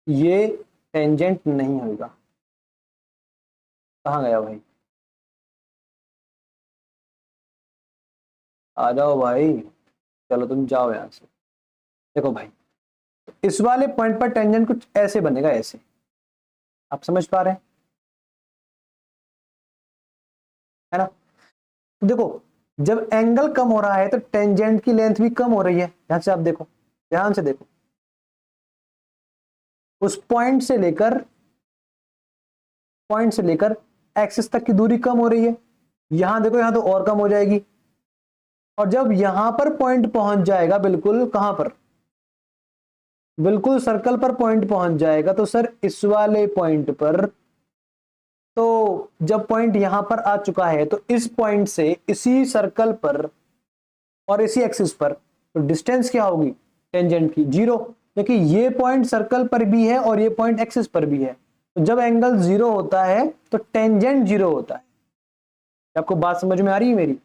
ये टेंजेंट नहीं होगा। कहां गया भाई? आ जाओ भाई, चलो तुम जाओ यहां से। देखो भाई, इस वाले पॉइंट पर टेंजेंट कुछ ऐसे बनेगा, ऐसे। आप समझ पा रहे हैं? है ना? तो देखो जब एंगल कम हो रहा है तो टेंजेंट की लेंथ भी कम हो रही है। ध्यान से आप देखो, ध्यान से देखो, उस पॉइंट से लेकर एक्सिस तक की दूरी कम हो रही है। यहां देखो, यहां तो और कम हो जाएगी। और जब यहां पर पॉइंट पहुंच जाएगा, बिल्कुल कहां पर, बिल्कुल सर्कल पर पॉइंट पहुंच जाएगा, तो सर इस वाले पॉइंट पर, तो जब पॉइंट यहां पर आ चुका है तो इस पॉइंट से इसी सर्कल पर और इसी एक्सिस पर तो डिस्टेंस क्या होगी टेंजेंट की? जीरो। देखिए ये पॉइंट सर्कल पर भी है और ये पॉइंट एक्सिस पर भी है, तो जब एंगल जीरो होता है तो टेंजेंट जीरो होता है। आपको बात समझ में आ रही है मेरी?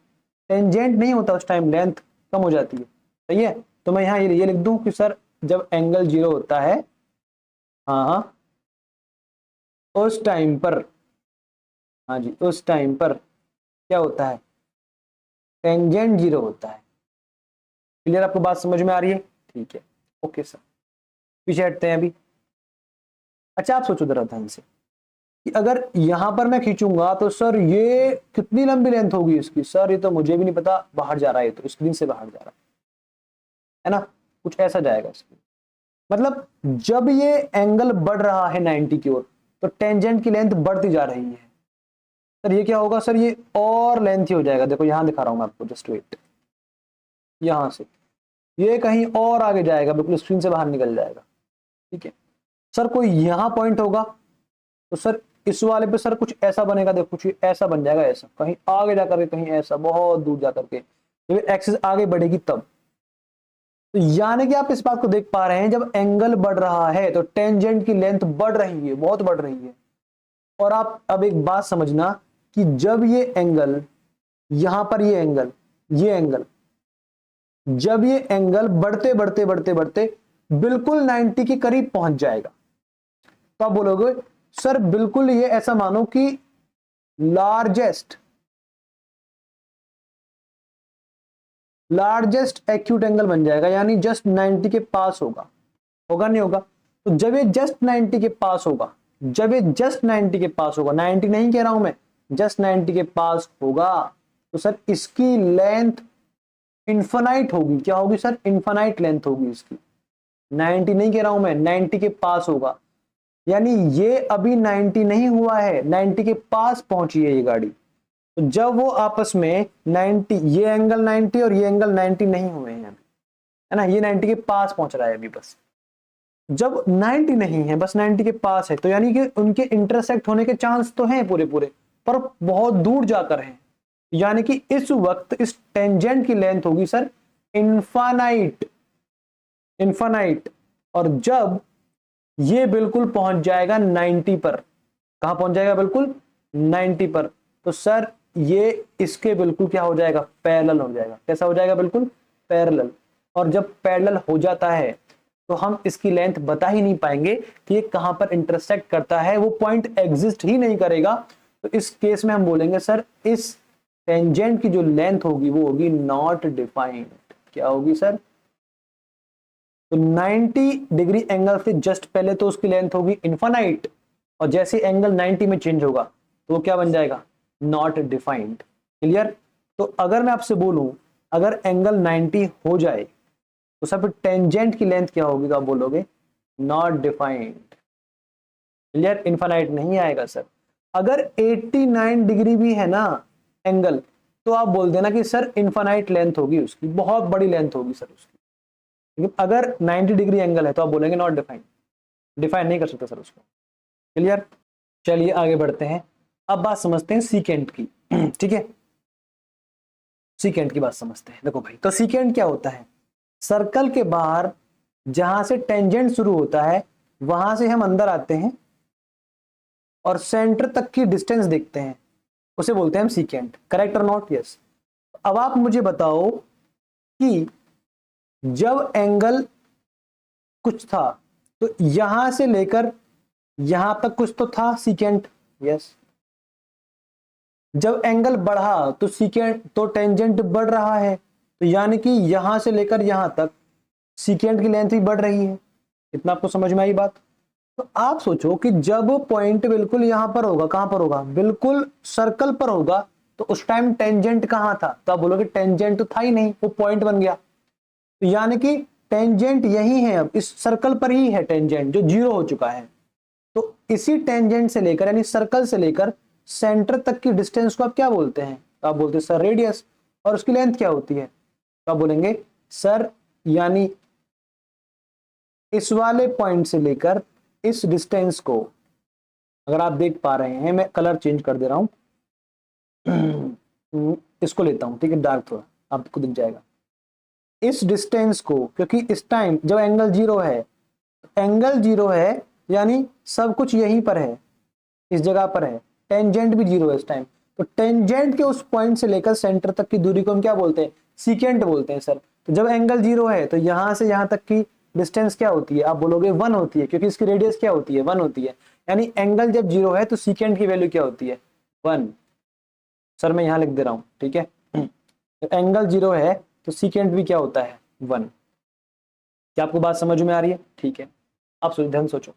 टेंजेंट नहीं होता उस टाइम, लेंथ कम हो जाती है। सही है, तो मैं यहाँ ये लिख दूं कि सर जब एंगल जीरो होता है, हाँ हाँ, उस टाइम पर, हाँ जी उस टाइम पर क्या होता है? टेंजेंट जीरो होता है। क्लियर? आपको बात समझ में आ रही है? ठीक है, ओके सर, पीछे हटते हैं अभी। अच्छा आप सोचो जरा ध्यान से कि अगर यहां पर मैं खींचूंगा तो सर ये कितनी लंबी लेंथ होगी इसकी? सर ये तो मुझे भी नहीं पता, बाहर जा रहा है, तो स्क्रीन से बाहर जा रहा है ना, कुछ ऐसा जाएगा इसकी। मतलब जब ये एंगल बढ़ रहा है 90 की ओर तो टेंजेंट की लेंथ बढ़ती जा रही है। सर ये क्या होगा? सर ये और लेंथी हो जाएगा। देखो यहां दिखा रहा हूं मैं आपको, जस्ट वेट, यहां से ये कहीं और आगे जाएगा, बिल्कुल स्क्रीन से बाहर निकल जाएगा। ठीक है सर, कोई यहां पॉइंट होगा तो सर इस वाले पे सर कुछ ऐसा बनेगा, देखो कुछ ऐसा बन जाएगा, ऐसा कहीं आगे जाकर के, कहीं ऐसा बहुत दूर जाकर के, जब एक्सिस आगे बढ़ेगी तब। तो यानी कि आप इस बात को देख पा रहे हैं, जब एंगल बढ़ रहा है तो टेंजेंट की लेंथ बढ़ रही है, बहुत बढ़ रही है। और आप अब एक बात समझना कि जब ये एंगल, यहां पर ये एंगल, ये एंगल, जब ये एंगल बढ़ते बढ़ते बढ़ते बढ़ते बिल्कुल 90 के करीब पहुंच जाएगा, तो आप बोलोगे सर बिल्कुल ये ऐसा मानो कि लार्जेस्ट एक्यूट एंगल बन जाएगा, यानी जस्ट 90 के पास होगा, होगा नहीं होगा? तो जब ये जस्ट 90 के पास होगा, जब ये जस्ट 90 के पास होगा, 90 नहीं कह रहा हूं मैं, जस्ट 90 के पास होगा, तो सर इसकी लेंथ इन्फिनाइट होगी। क्या होगी सर? इन्फिनाइट लेंथ होगी इसकी। 90 नहीं कह रहा हूं मैं, 90 के पास होगा, यानी ये अभी 90 नहीं हुआ है, 90 के पास पहुंची है ये गाड़ी। तो जब वो आपस में 90, ये एंगल 90 और ये एंगल 90 नहीं हुए हैं अभी, है ना, ये 90 के पास पहुंच रहा है अभी बस। जब 90 नहीं है, बस 90 के पास है, तो यानी कि उनके इंटरसेक्ट होने के चांस तो हैं पूरे पूरे, पर बहुत दूर जाकर हैं। यानी कि इस वक्त इस टेंजेंट की लेंथ होगी सर इनफाइनाइट, इनफाइनाइट। और जब ये बिल्कुल पहुंच जाएगा 90 पर, कहां पहुंच जाएगा? बिल्कुल 90 पर, तो सर ये इसके बिल्कुल क्या हो जाएगा? पैरेलल हो जाएगा। कैसा हो जाएगा? बिल्कुल पैरेलल। और जब पैरेलल हो जाता है तो हम इसकी लेंथ बता ही नहीं पाएंगे कि ये कहां पर इंटरसेक्ट करता है, वो पॉइंट एग्जिस्ट ही नहीं करेगा। तो इस केस में हम बोलेंगे सर इस टेंजेंट की जो लेंथ होगी वो होगी नॉट डिफाइंड। क्या होगी सर? तो 90 डिग्री एंगल से जस्ट पहले तो उसकी लेंथ होगी इनफाइनाइट, और जैसे एंगल 90 में चेंज होगा तो वो क्या बन जाएगा? Not defined. क्लियर? तो अगर मैं आपसे बोलूं अगर एंगल 90 हो जाए तो सब टेंजेंट की लेंथ क्या होगी? तो आप बोलोगे नॉट डिफाइंड। क्लियर? इनफाइनाइट नहीं आएगा सर। अगर 89 डिग्री भी है ना एंगल, तो आप बोल देना कि सर इनफाइनाइट लेंथ होगी उसकी, बहुत बड़ी लेंथ होगी सर उसकी। लेकिन अगर 90 डिग्री एंगल है तो आप बोलेंगे नॉट डिफाइंड, डिफाइन नहीं कर सकते सर उसको। क्लियर? चलिए आगे बढ़ते हैं। अब बात समझते हैं सीकेंट की। ठीक है, सीकेंट की बात समझते हैं। देखो भाई, तो सीकेंट क्या होता है? सर्कल के बाहर जहां से टेंजेंट शुरू होता है वहां से हम अंदर आते हैं और सेंटर तक की डिस्टेंस देखते हैं, उसे बोलते हैं हम सीकेंट। करेक्ट और नॉट? यस। अब आप मुझे बताओ कि जब एंगल कुछ था तो यहां से लेकर यहां तक कुछ तो था सीकेंट। यस। जब एंगल बढ़ा तो सीकेंट, तो टेंजेंट बढ़ रहा है, तो यानी कि यहां से लेकर यहां तक सीकेंट की लेंथ भी बढ़ रही है। इतना आपको समझ में आई बात? तो आप सोचो कि जब पॉइंट बिल्कुल यहां पर होगा, कहां पर होगा? बिल्कुल सर्कल पर होगा, तो उस टाइम टेंजेंट कहां था? तो आप बोलोगे टेंजेंट तो था ही नहीं, वो पॉइंट बन गया। तो यानी कि टेंजेंट यही है, अब इस सर्कल पर ही है टेंजेंट जो जीरो हो चुका है। तो इसी टेंजेंट से लेकर यानी सर्कल से लेकर सेंटर तक की डिस्टेंस को आप क्या बोलते हैं? तो आप बोलते हैं सर रेडियस। और उसकी लेंथ क्या होती है? तो आप बोलेंगे सर यानी इस वाले पॉइंट से लेकर इस डिस्टेंस को, अगर आप देख पा रहे हैं, मैं कलर चेंज कर दे रहा हूं, इसको लेता हूं, ठीक है, डार्क थोड़ा, आपको दिख जाएगा। इस डिस्टेंस को, क्योंकि इस टाइम जब एंगल जीरो है, एंगल जीरो है यानी सब कुछ यहीं पर है, इस जगह पर है, टेंजेंट भी जीरो है इस टाइम, तो टेंजेंट के उस पॉइंट से लेकर सेंटर तक की दूरी को हम क्या बोलते हैं? सीकेंट बोलते हैं सर। तो जब एंगल जीरो है तो यहां से यहां तक की डिस्टेंस क्या होती है? आप बोलोगे 1 होती है, क्योंकि इसकी रेडियस क्या होती है? 1 होती है। यानी एंगल जब जीरो है तो सीकेंट की वैल्यू क्या होती है? 1। सर मैं यहां लिख दे रहा हूं, ठीक है। एंगल जीरो है तो सीकेंट भी क्या होता है? 1। क्या आपको बात समझ में आ रही है? ठीक है, आप ध्यान सोचो।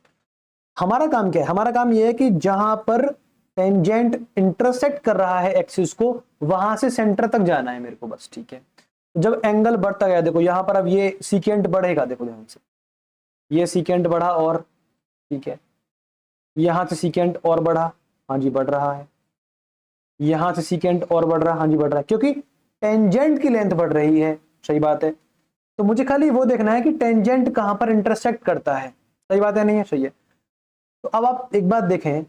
हमारा काम क्या है? हमारा काम यह है कि जहां पर टेंजेंट इंटरसेक्ट कर रहा है एक्सिस को, वहां से सेंटर तक जाना है मेरे को, बस। ठीक है, जब एंगल बढ़ता गया, देखो यहां पर अब ये सीकेंट बढ़ेगा, देखो ध्यान से, ये सीकेंट बढ़ा, और ठीक है, यहां से सीकेंट और बढ़ा, हाँ जी बढ़ रहा है, यहां से सीकेंट और बढ़ रहा है, हाँ जी बढ़ रहा है, क्योंकि टेंजेंट की लेंथ बढ़ रही है। सही बात है। तो मुझे खाली वो देखना है कि टेंजेंट कहां पर इंटरसेक्ट करता है। सही बात है, नहीं है? सही है। तो अब आप एक बात देखें,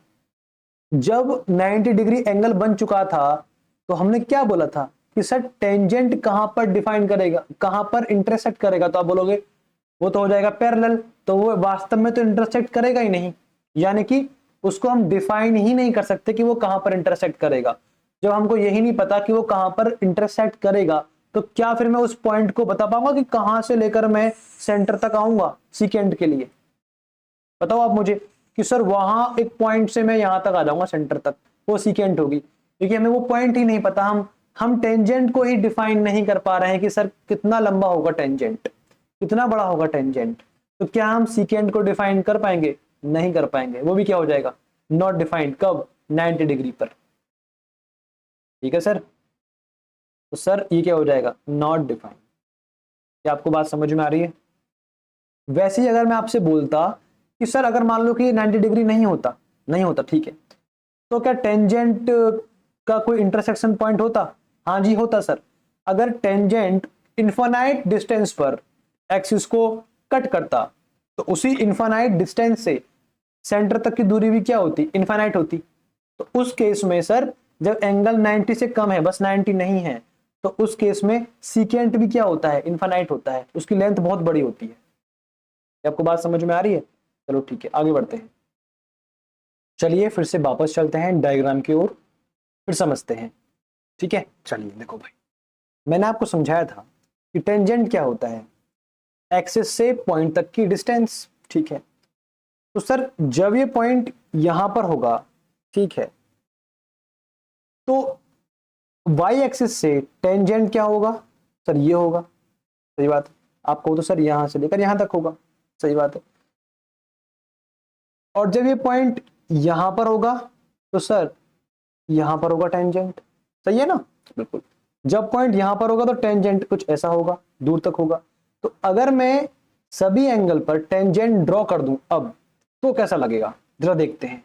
जब 90 डिग्री एंगल बन चुका था तो हमने क्या बोला था? कि सर टेंजेंट कहां पर डिफाइन करेगा, कहां पर इंटरसेक्ट करेगा, तो आप बोलोगे वो तो हो जाएगा पैरेलल, तो वो वास्तव में तो इंटरसेक्ट करेगा ही नहीं, यानी कि उसको हम डिफाइन ही नहीं कर सकते कि वो कहां पर इंटरसेक्ट करेगा। जब हमको यही नहीं पता कि वो कहां पर इंटरसेक्ट करेगा, तो क्या फिर मैं उस पॉइंट को बता पाऊंगा कि कहां से लेकर मैं सेंटर तक आऊंगा सीकेंड के लिए? बताओ आप मुझे कि सर वहां एक पॉइंट से मैं यहां तक आ जाऊंगा सेंटर तक, वो सीकेंट होगी, क्योंकि हमें वो पॉइंट ही नहीं पता। हम टेंजेंट को ही डिफाइन नहीं कर पा रहे हैं कि सर कितना लंबा होगा टेंजेंट, कितना बड़ा होगा टेंजेंट, तो क्या हम सीकेंट को डिफाइन कर पाएंगे? नहीं कर पाएंगे, वो भी क्या हो जाएगा, नॉट डिफाइंड। कब? 90 डिग्री पर। ठीक है सर, तो सर ये क्या हो जाएगा, नॉट डिफाइंड। क्या आपको बात समझ में आ रही है? वैसे ही अगर मैं आपसे बोलता कि सर अगर मान लो कि 90 डिग्री नहीं होता, नहीं होता, ठीक है, तो क्या टेंजेंट का कोई इंटरसेक्शन पॉइंट होता? हाँ जी होता सर। अगर टेंजेंट इनफाइनाइट डिस्टेंस पर एक्सिस को कट करता, तो उसी इनफाइनाइट डिस्टेंस से सेंटर तक की दूरी भी क्या होती, इनफाइनाइट होती। तो उस केस में सर जब एंगल 90 से कम है, बस 90 नहीं है, तो उस केस में सीकेंट भी क्या होता है, इनफाइनाइट होता है, उसकी लेंथ बहुत बड़ी होती है। आपको बात समझ में आ रही है? चलो ठीक है, आगे बढ़ते हैं। चलिए फिर से वापस चलते हैं डायग्राम की ओर, फिर समझते हैं। ठीक है, चलिए देखो भाई, मैंने आपको समझाया था कि टेंजेंट क्या होता है, एक्सिस से पॉइंट तक की डिस्टेंस। ठीक है, तो सर जब ये पॉइंट यहां पर होगा, ठीक है, तो वाई एक्सिस से टेंजेंट क्या होगा सर, ये होगा। सही बात है, आपको तो सर यहां से लेकर यहां तक होगा। सही बात है। और जब ये पॉइंट यहां पर होगा, तो सर यहां पर होगा टेंजेंट। सही है ना? बिल्कुल। जब पॉइंट यहां पर होगा तो टेंजेंट कुछ ऐसा होगा, दूर तक होगा। तो अगर मैं सभी एंगल पर टेंजेंट ड्रॉ कर दूं अब, तो कैसा लगेगा जरा देखते हैं।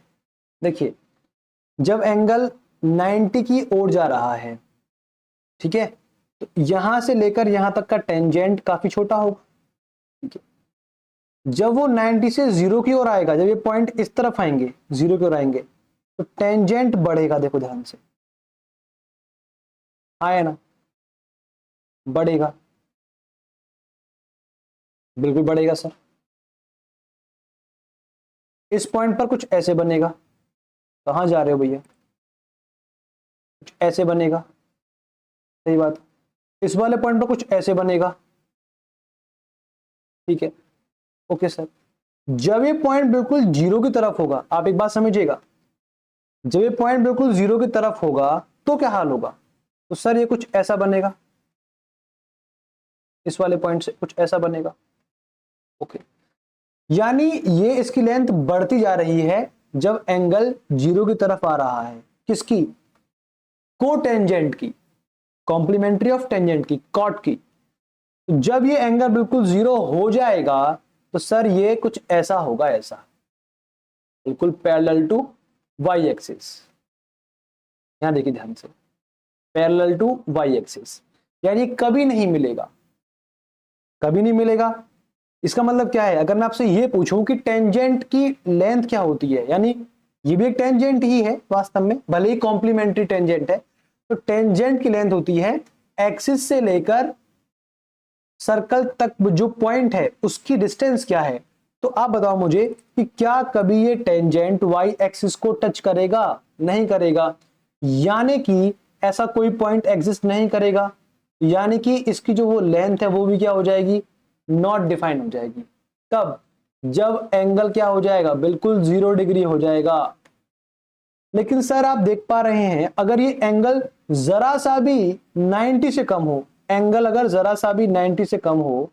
देखिए, जब एंगल 90 की ओर जा रहा है, ठीक है, तो यहां से लेकर यहां तक का टेंजेंट काफी छोटा होगा। ठीक है, जब वो 90 से 0 की ओर आएगा, जब ये पॉइंट इस तरफ आएंगे, 0 की ओर आएंगे, तो टेंजेंट बढ़ेगा। देखो ध्यान से, आया ना, बढ़ेगा, बिल्कुल बढ़ेगा सर। इस पॉइंट पर कुछ ऐसे बनेगा, कहां जा रहे हो भैया, कुछ ऐसे बनेगा। सही बात। इस वाले पॉइंट पर कुछ ऐसे बनेगा। ठीक है, ओके सर। जब ये पॉइंट बिल्कुल 0 की तरफ होगा, आप एक बात समझिएगा, जब ये पॉइंट बिल्कुल 0 की तरफ होगा तो क्या हाल होगा, तो सर ये कुछ ऐसा बनेगा, इस वाले पॉइंट से कुछ ऐसा बनेगा। ओके, यानी ये इसकी लेंथ बढ़ती जा रही है जब एंगल 0 की तरफ आ रहा है। किसकी? कोटेंजेंट की, कॉम्प्लीमेंट्री ऑफ टेंजेंट की, कॉट की। तो जब ये एंगल बिल्कुल 0 हो जाएगा, तो सर ये कुछ ऐसा होगा, ऐसा बिल्कुल पैरेलल टू वाई एक्सिस। यहां देखिए ध्यान से, पैरेलल टू वाई एक्सिस, यानी कभी नहीं मिलेगा, कभी नहीं मिलेगा। इसका मतलब क्या है, अगर मैं आपसे ये पूछूं कि टेंजेंट की लेंथ क्या होती है, यानी ये भी एक टेंजेंट ही है वास्तव में, भले ही कॉम्प्लीमेंट्री टेंजेंट है, तो टेंजेंट की लेंथ होती है एक्सिस से लेकर सर्कल तक जो पॉइंट है उसकी डिस्टेंस क्या है। तो आप बताओ मुझे कि क्या कभी ये टेंजेंट वाई एक्सिस को टच करेगा? नहीं करेगा, यानी कि ऐसा कोई पॉइंट एग्जिस्ट नहीं करेगा, यानी कि इसकी जो वो लेंथ है वो भी क्या हो जाएगी, नॉट डिफाइन हो जाएगी। तब जब एंगल क्या हो जाएगा, बिल्कुल 0 डिग्री हो जाएगा। लेकिन सर आप देख पा रहे हैं, अगर ये एंगल जरा सा भी 90 से कम हो, एंगल अगर जरा सा भी 90 से कम हो,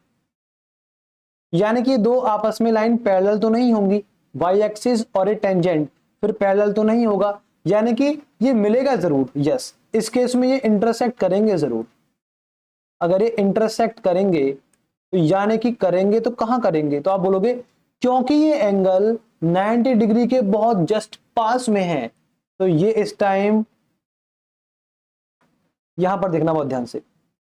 यानी कि दो आपस में लाइन पैरेलल तो नहीं होंगी, वाई एक्सिस और ए टेंजेंट फिर पैरेलल तो नहीं होगा, यानी कि ये मिलेगा जरूर। यस, इस केस में ये इंटरसेक्ट करेंगे जरूर। अगर ये इंटरसेक्ट करेंगे तो यानी कि करेंगे तो कहां करेंगे, तो आप बोलोगे क्योंकि ये एंगल 90 डिग्री के बहुत जस्ट पास में है, तो ये इस टाइम यहां पर देखना बहुत ध्यान से,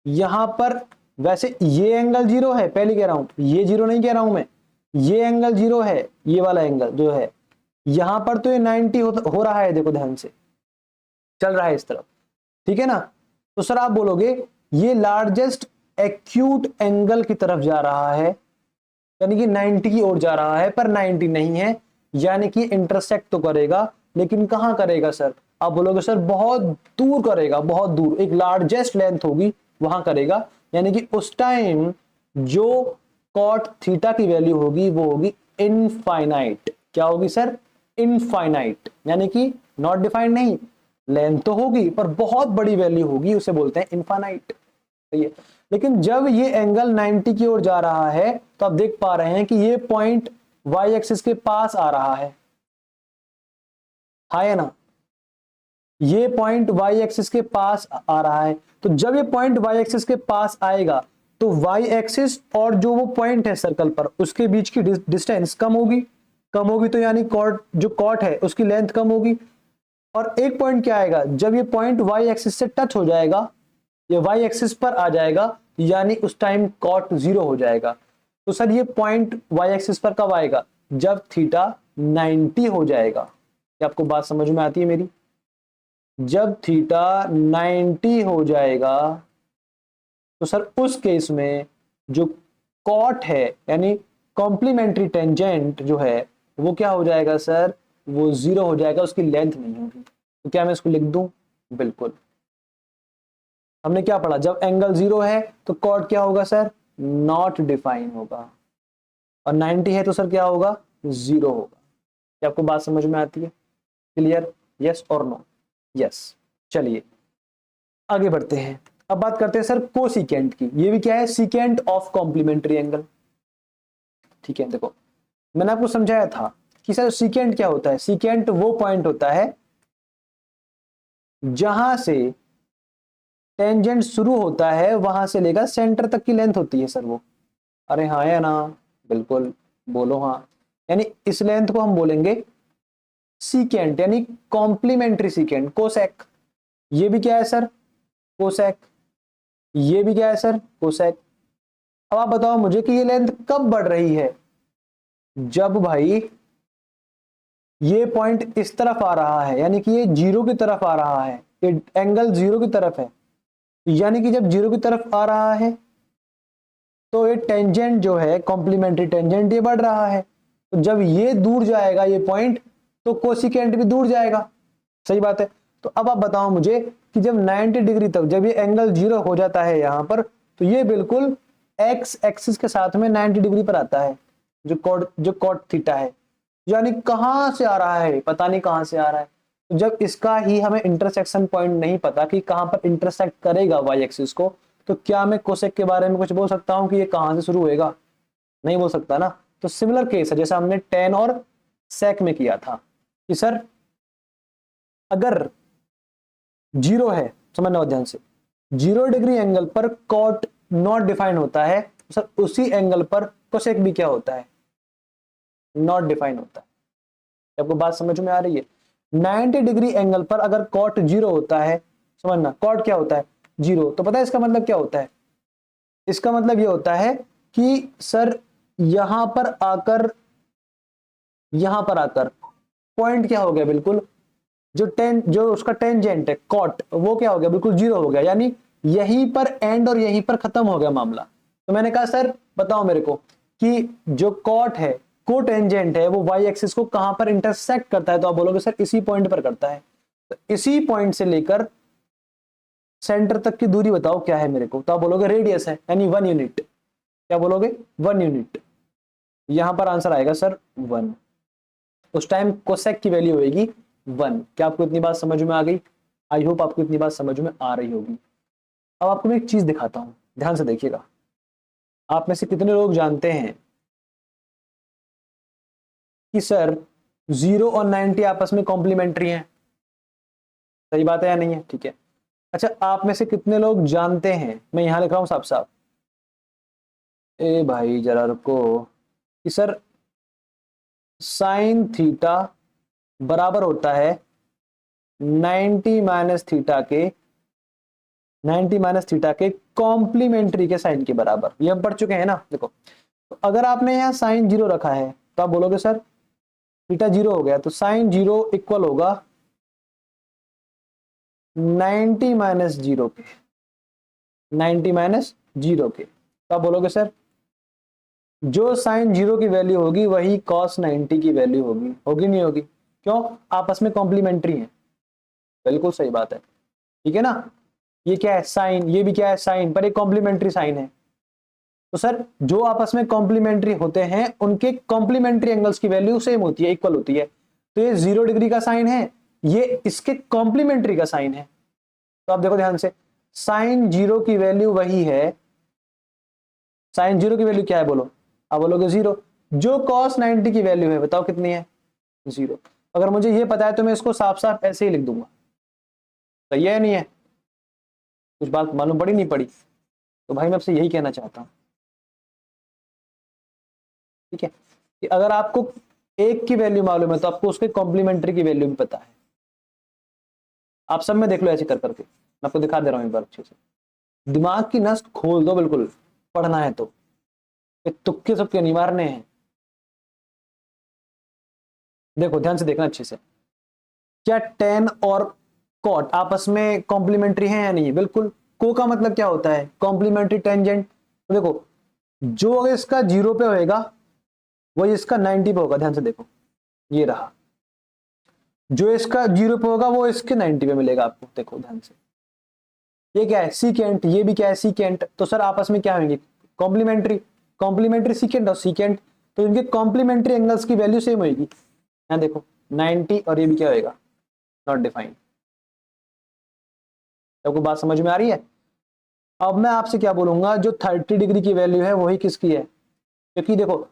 यहां पर वैसे ये एंगल 0 है, पहले कह रहा हूं, ये 0 नहीं कह रहा हूं मैं, ये एंगल 0 है, ये वाला एंगल जो है यहां पर, तो ये 90 हो रहा है, देखो ध्यान से चल रहा है इस तरफ। ठीक है ना? तो सर आप बोलोगे ये लार्जेस्ट एक्यूट एंगल की तरफ जा रहा है, यानी कि 90 की ओर जा रहा है, पर 90 नहीं है, यानी कि इंटरसेक्ट तो करेगा, लेकिन कहां करेगा सर? आप बोलोगे सर बहुत दूर करेगा, बहुत दूर, एक लार्जेस्ट लेंथ होगी वहां करेगा, यानी कि उस टाइम जो कॉट थीटा की वैल्यू होगी वो होगी इनफाइनाइट। क्या होगी सर? इनफाइनाइट, यानी कि नॉट डिफाइंड नहीं, लेंथ तो होगी पर बहुत बड़ी वैल्यू होगी, उसे बोलते हैं इनफाइनाइट। सही है। लेकिन जब ये एंगल 90 की ओर जा रहा है तो आप देख पा रहे हैं कि ये पॉइंट वाई एक्सिस के पास आ रहा है ना, ये पॉइंट वाई एक्सिस के पास आ रहा है। तो जब ये पॉइंट वाई एक्सिस के पास आएगा तो वाई एक्सिस और जो वो पॉइंट है सर्कल पर उसके बीच की डिस्टेंस कम होगी, तो यानी कॉट, जो कॉट है उसकी लेंथ कम होगी। और एक पॉइंट क्या आएगा, जब ये पॉइंट वाई एक्सिस से टच हो जाएगा, ये वाई एक्सिस पर आ जाएगा, यानी उस टाइम कॉट 0 हो जाएगा। तो सर ये पॉइंट वाई एक्सिस पर कब आएगा? जब थीटा 90 हो जाएगा। क्या आपको बात समझ में आती है मेरी? जब थीटा 90 हो जाएगा तो सर उस केस में जो कॉट है यानी कॉम्प्लीमेंट्री टेंजेंट जो है वो क्या हो जाएगा सर? वो 0 हो जाएगा, उसकी लेंथ नहीं होगी। तो क्या मैं इसको लिख दूं? बिल्कुल। हमने क्या पढ़ा, जब एंगल 0 है तो कॉट क्या होगा सर? नॉट डिफाइन होगा, और 90 है तो सर क्या होगा? 0 होगा। क्या आपको बात समझ में आती है? क्लियर? यस और नो? यस। चलिए आगे बढ़ते हैं। अब बात करते हैं सर कोसिकेंट की। ये भी क्या है? Secant of complementary angle. ठीक है, देखो मैंने आपको समझाया था कि सर सीकेंट क्या होता है। सीकेंट वो पॉइंट होता है जहां से टेंजेंट शुरू होता है, वहां से लेकर सेंटर तक की लेंथ होती है सर वो। अरे हाँ या ना? बिल्कुल, बोलो हाँ। यानी इस लेंथ को हम बोलेंगे सीकेंट, यानी कॉम्प्लीमेंट्री सीकेंट, कोसेक। ये भी क्या है सर? कोसेक। ये भी क्या है सर? कोसेक। अब आप बताओ मुझे कि ये लेंथ कब बढ़ रही है? जब भाई ये पॉइंट इस तरफ आ रहा है, यानी कि ये 0 की तरफ आ रहा है, ये एंगल 0 की तरफ है, यानी कि जब 0 की तरफ आ रहा है तो ये टेंजेंट जो है कॉम्प्लीमेंट्री टेंजेंट ये बढ़ रहा है। तो जब ये दूर जाएगा ये पॉइंट, तो कोसिकेंट भी दूर जाएगा। सही बात है। तो अब आप बताओ मुझे कि जब 90 डिग्री तक, जब ये एंगल 0 हो जाता है यहां पर, तो ये बिल्कुल एक्स एक्सिस के साथ में 90 डिग्री पर आता है, जो कॉट थीटा है। यानी कहां से आ रहा है? पता नहीं कहां से आ रहा है। तो जब इसका ही हमें इंटरसेक्शन पॉइंट नहीं पता कि कहां पर इंटरसेक्ट करेगा वाई एक्सिस को, तो क्या मैं कोसेक के बारे में कुछ बोल सकता हूं कि ये कहां से शुरू होएगा? नहीं बोल सकता ना। तो सिमिलर केस है जैसा हमने टेन और सेक में किया था कि सर अगर 0 है, समझना ध्यान से, 0 डिग्री एंगल पर कॉट नॉट डिफाइन होता है, तो सर उसी एंगल पर कोसेक भी क्या होता है? नॉट डिफाइन होता है। आपको बात समझ में आ रही है? 90 डिग्री एंगल पर अगर कॉट 0 होता है, समझना कॉट क्या होता है? 0। तो पता है इसका मतलब क्या होता है? इसका मतलब ये होता है कि सर यहां पर आकर पॉइंट क्या हो गया? बिल्कुल जो उसका टेंजेंट है कॉट, वो क्या हो गया? बिल्कुल 0 हो गया, यानी यहीं पर एंड और यहीं पर खत्म हो गया मामला। तो मैंने कहा सर बताओ मेरे को कि जो कॉट है, को टेंजेंट है, वो वाई एक्सिस को कहां पर इंटरसेक्ट करता है? तो आप बोलोगे सर इसी पॉइंट पर करता है। तो इसी पॉइंट से लेकर सेंटर तक की दूरी बताओ क्या है मेरे को? तो आप बोलोगे रेडियस है, यानी 1 यूनिट। क्या बोलोगे? 1 यूनिट। यहां पर आंसर आएगा सर 1। उस टाइम कोसेक की वैल्यू होगी 1। क्या आपको इतनी बात समझ में आ गई? आई होप आपको इतनी बात समझ में आ रही होगी। अब आपको मैं एक चीज दिखाता हूं, ध्यान से देखिएगा। आप में से कितने लोग जानते हैं कि सर 0 और 90 आपस में कॉम्प्लीमेंट्री हैं? सही बात है या नहीं है? ठीक है। अच्छा, आप में से कितने लोग जानते हैं, मैं यहां लिख रहा हूं साफ साफ, ए भाई जरा रुको, कि सर साइन थीटा बराबर होता है 90 माइनस थीटा के कॉम्प्लीमेंट्री के साइन के बराबर। ये हम पढ़ चुके हैं ना। देखो, तो अगर आपने यहाँ साइन 0 रखा है तो आप बोलोगे सर थीटा 0 हो गया, तो साइन 0 इक्वल होगा 90 माइनस 0 के। 90 माइनस 0 के। तो आप बोलोगे सर जो साइन 0 की वैल्यू होगी वही कॉस 90 की वैल्यू होगी, होगी नहीं होगी? क्यों? आपस में कॉम्प्लीमेंट्री है। बिल्कुल सही बात है, ठीक है ना। ये क्या है? साइन, ये भी क्या है? साइन, पर एक कॉम्प्लीमेंट्री साइन है। तो सर जो आपस में कॉम्प्लीमेंट्री होते हैं उनके कॉम्प्लीमेंट्री एंगल्स की वैल्यू सेम होती है, इक्वल होती है। तो ये 0 डिग्री का साइन है, ये इसके कॉम्प्लीमेंट्री का साइन है। तो आप देखो ध्यान से, साइन 0 की वैल्यू वही है, साइन 0 की वैल्यू क्या है बोलो? आप बोलोगे 0। जो कॉस 90 की वैल्यू है बताओ कितनी है? 0। अगर मुझे ये पता है तो मैं इसको साफ साफ ऐसे ही लिख दूंगा। सही है नहीं है? कुछ बात मालूम पड़ी नहीं पड़ी? तो भाई मैं आपसे यही कहना चाहता हूं, ठीक है, कि अगर आपको एक की वैल्यू मालूम है तो आपको उसके कॉम्प्लीमेंट्री की वैल्यू भी पता है। आप सब में देख लो ऐसे कर करके, मैं आपको दिखा दे रहा हूं एक बार अच्छे से। दिमाग की नस खोल दो बिल्कुल, पढ़ना है तो। ये तुक्के सुक्के नहीं मारने हैं। देखो ध्यान से देखना अच्छे से। क्या टेन और कॉट आपस में कॉम्प्लीमेंट्री है या नहीं? बिल्कुल। को का मतलब क्या होता है? Complementary tangent. तो देखो जो अगर इसका 0 पे होएगा वही इसका 90 पे होगा। ध्यान से देखो, ये रहा। जो इसका 0 पे होगा वो इसके 90 पे मिलेगा आपको। देखो ध्यान से, ये क्या है? सीकेंट। ये भी क्या है? सीकेंट। तो सर आपस में क्या होंगे? कॉम्प्लीमेंट्री। कॉम्प्लीमेंट्री सीकेंट और सीकेंट, तो इनके कॉम्प्लीमेंट्री एंगल्स की वैल्यू सेम होगी। यहाँ देखो 90 और ये भी क्या होगा? Not defined. आपको बात समझ में आ रही है? अब मैं आपसे क्या बोलूंगा, जो 30 डिग्री की वैल्यू है वही किसकी है? क्योंकि देखो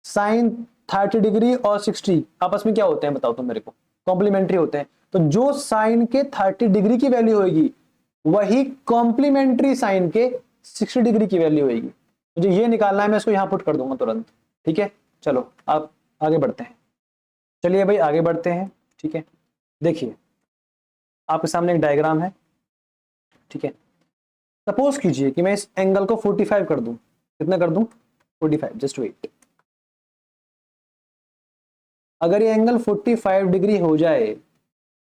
साइन 30 डिग्री और 60 आपस में क्या होते हैं बताओ तुम मेरे को? कॉम्प्लीमेंट्री होते हैं। तो जो साइन के 30 डिग्री की वैल्यू होगी वही कॉम्प्लीमेंट्री साइन के 60 डिग्री की वैल्यू होगी। मुझे ये निकालना है, मैं इसको यहां पुट कर दूंगा तुरंत। ठीक है, चलो आप आगे बढ़ते हैं। चलिए भाई आगे बढ़ते हैं। ठीक है, देखिए आपके सामने एक डायग्राम है। ठीक है, सपोज कीजिए कि मैं इस एंगल को 45 कर दूं। कितना कर दूं? 45। Just wait. अगर ये एंगल 45 डिग्री हो जाए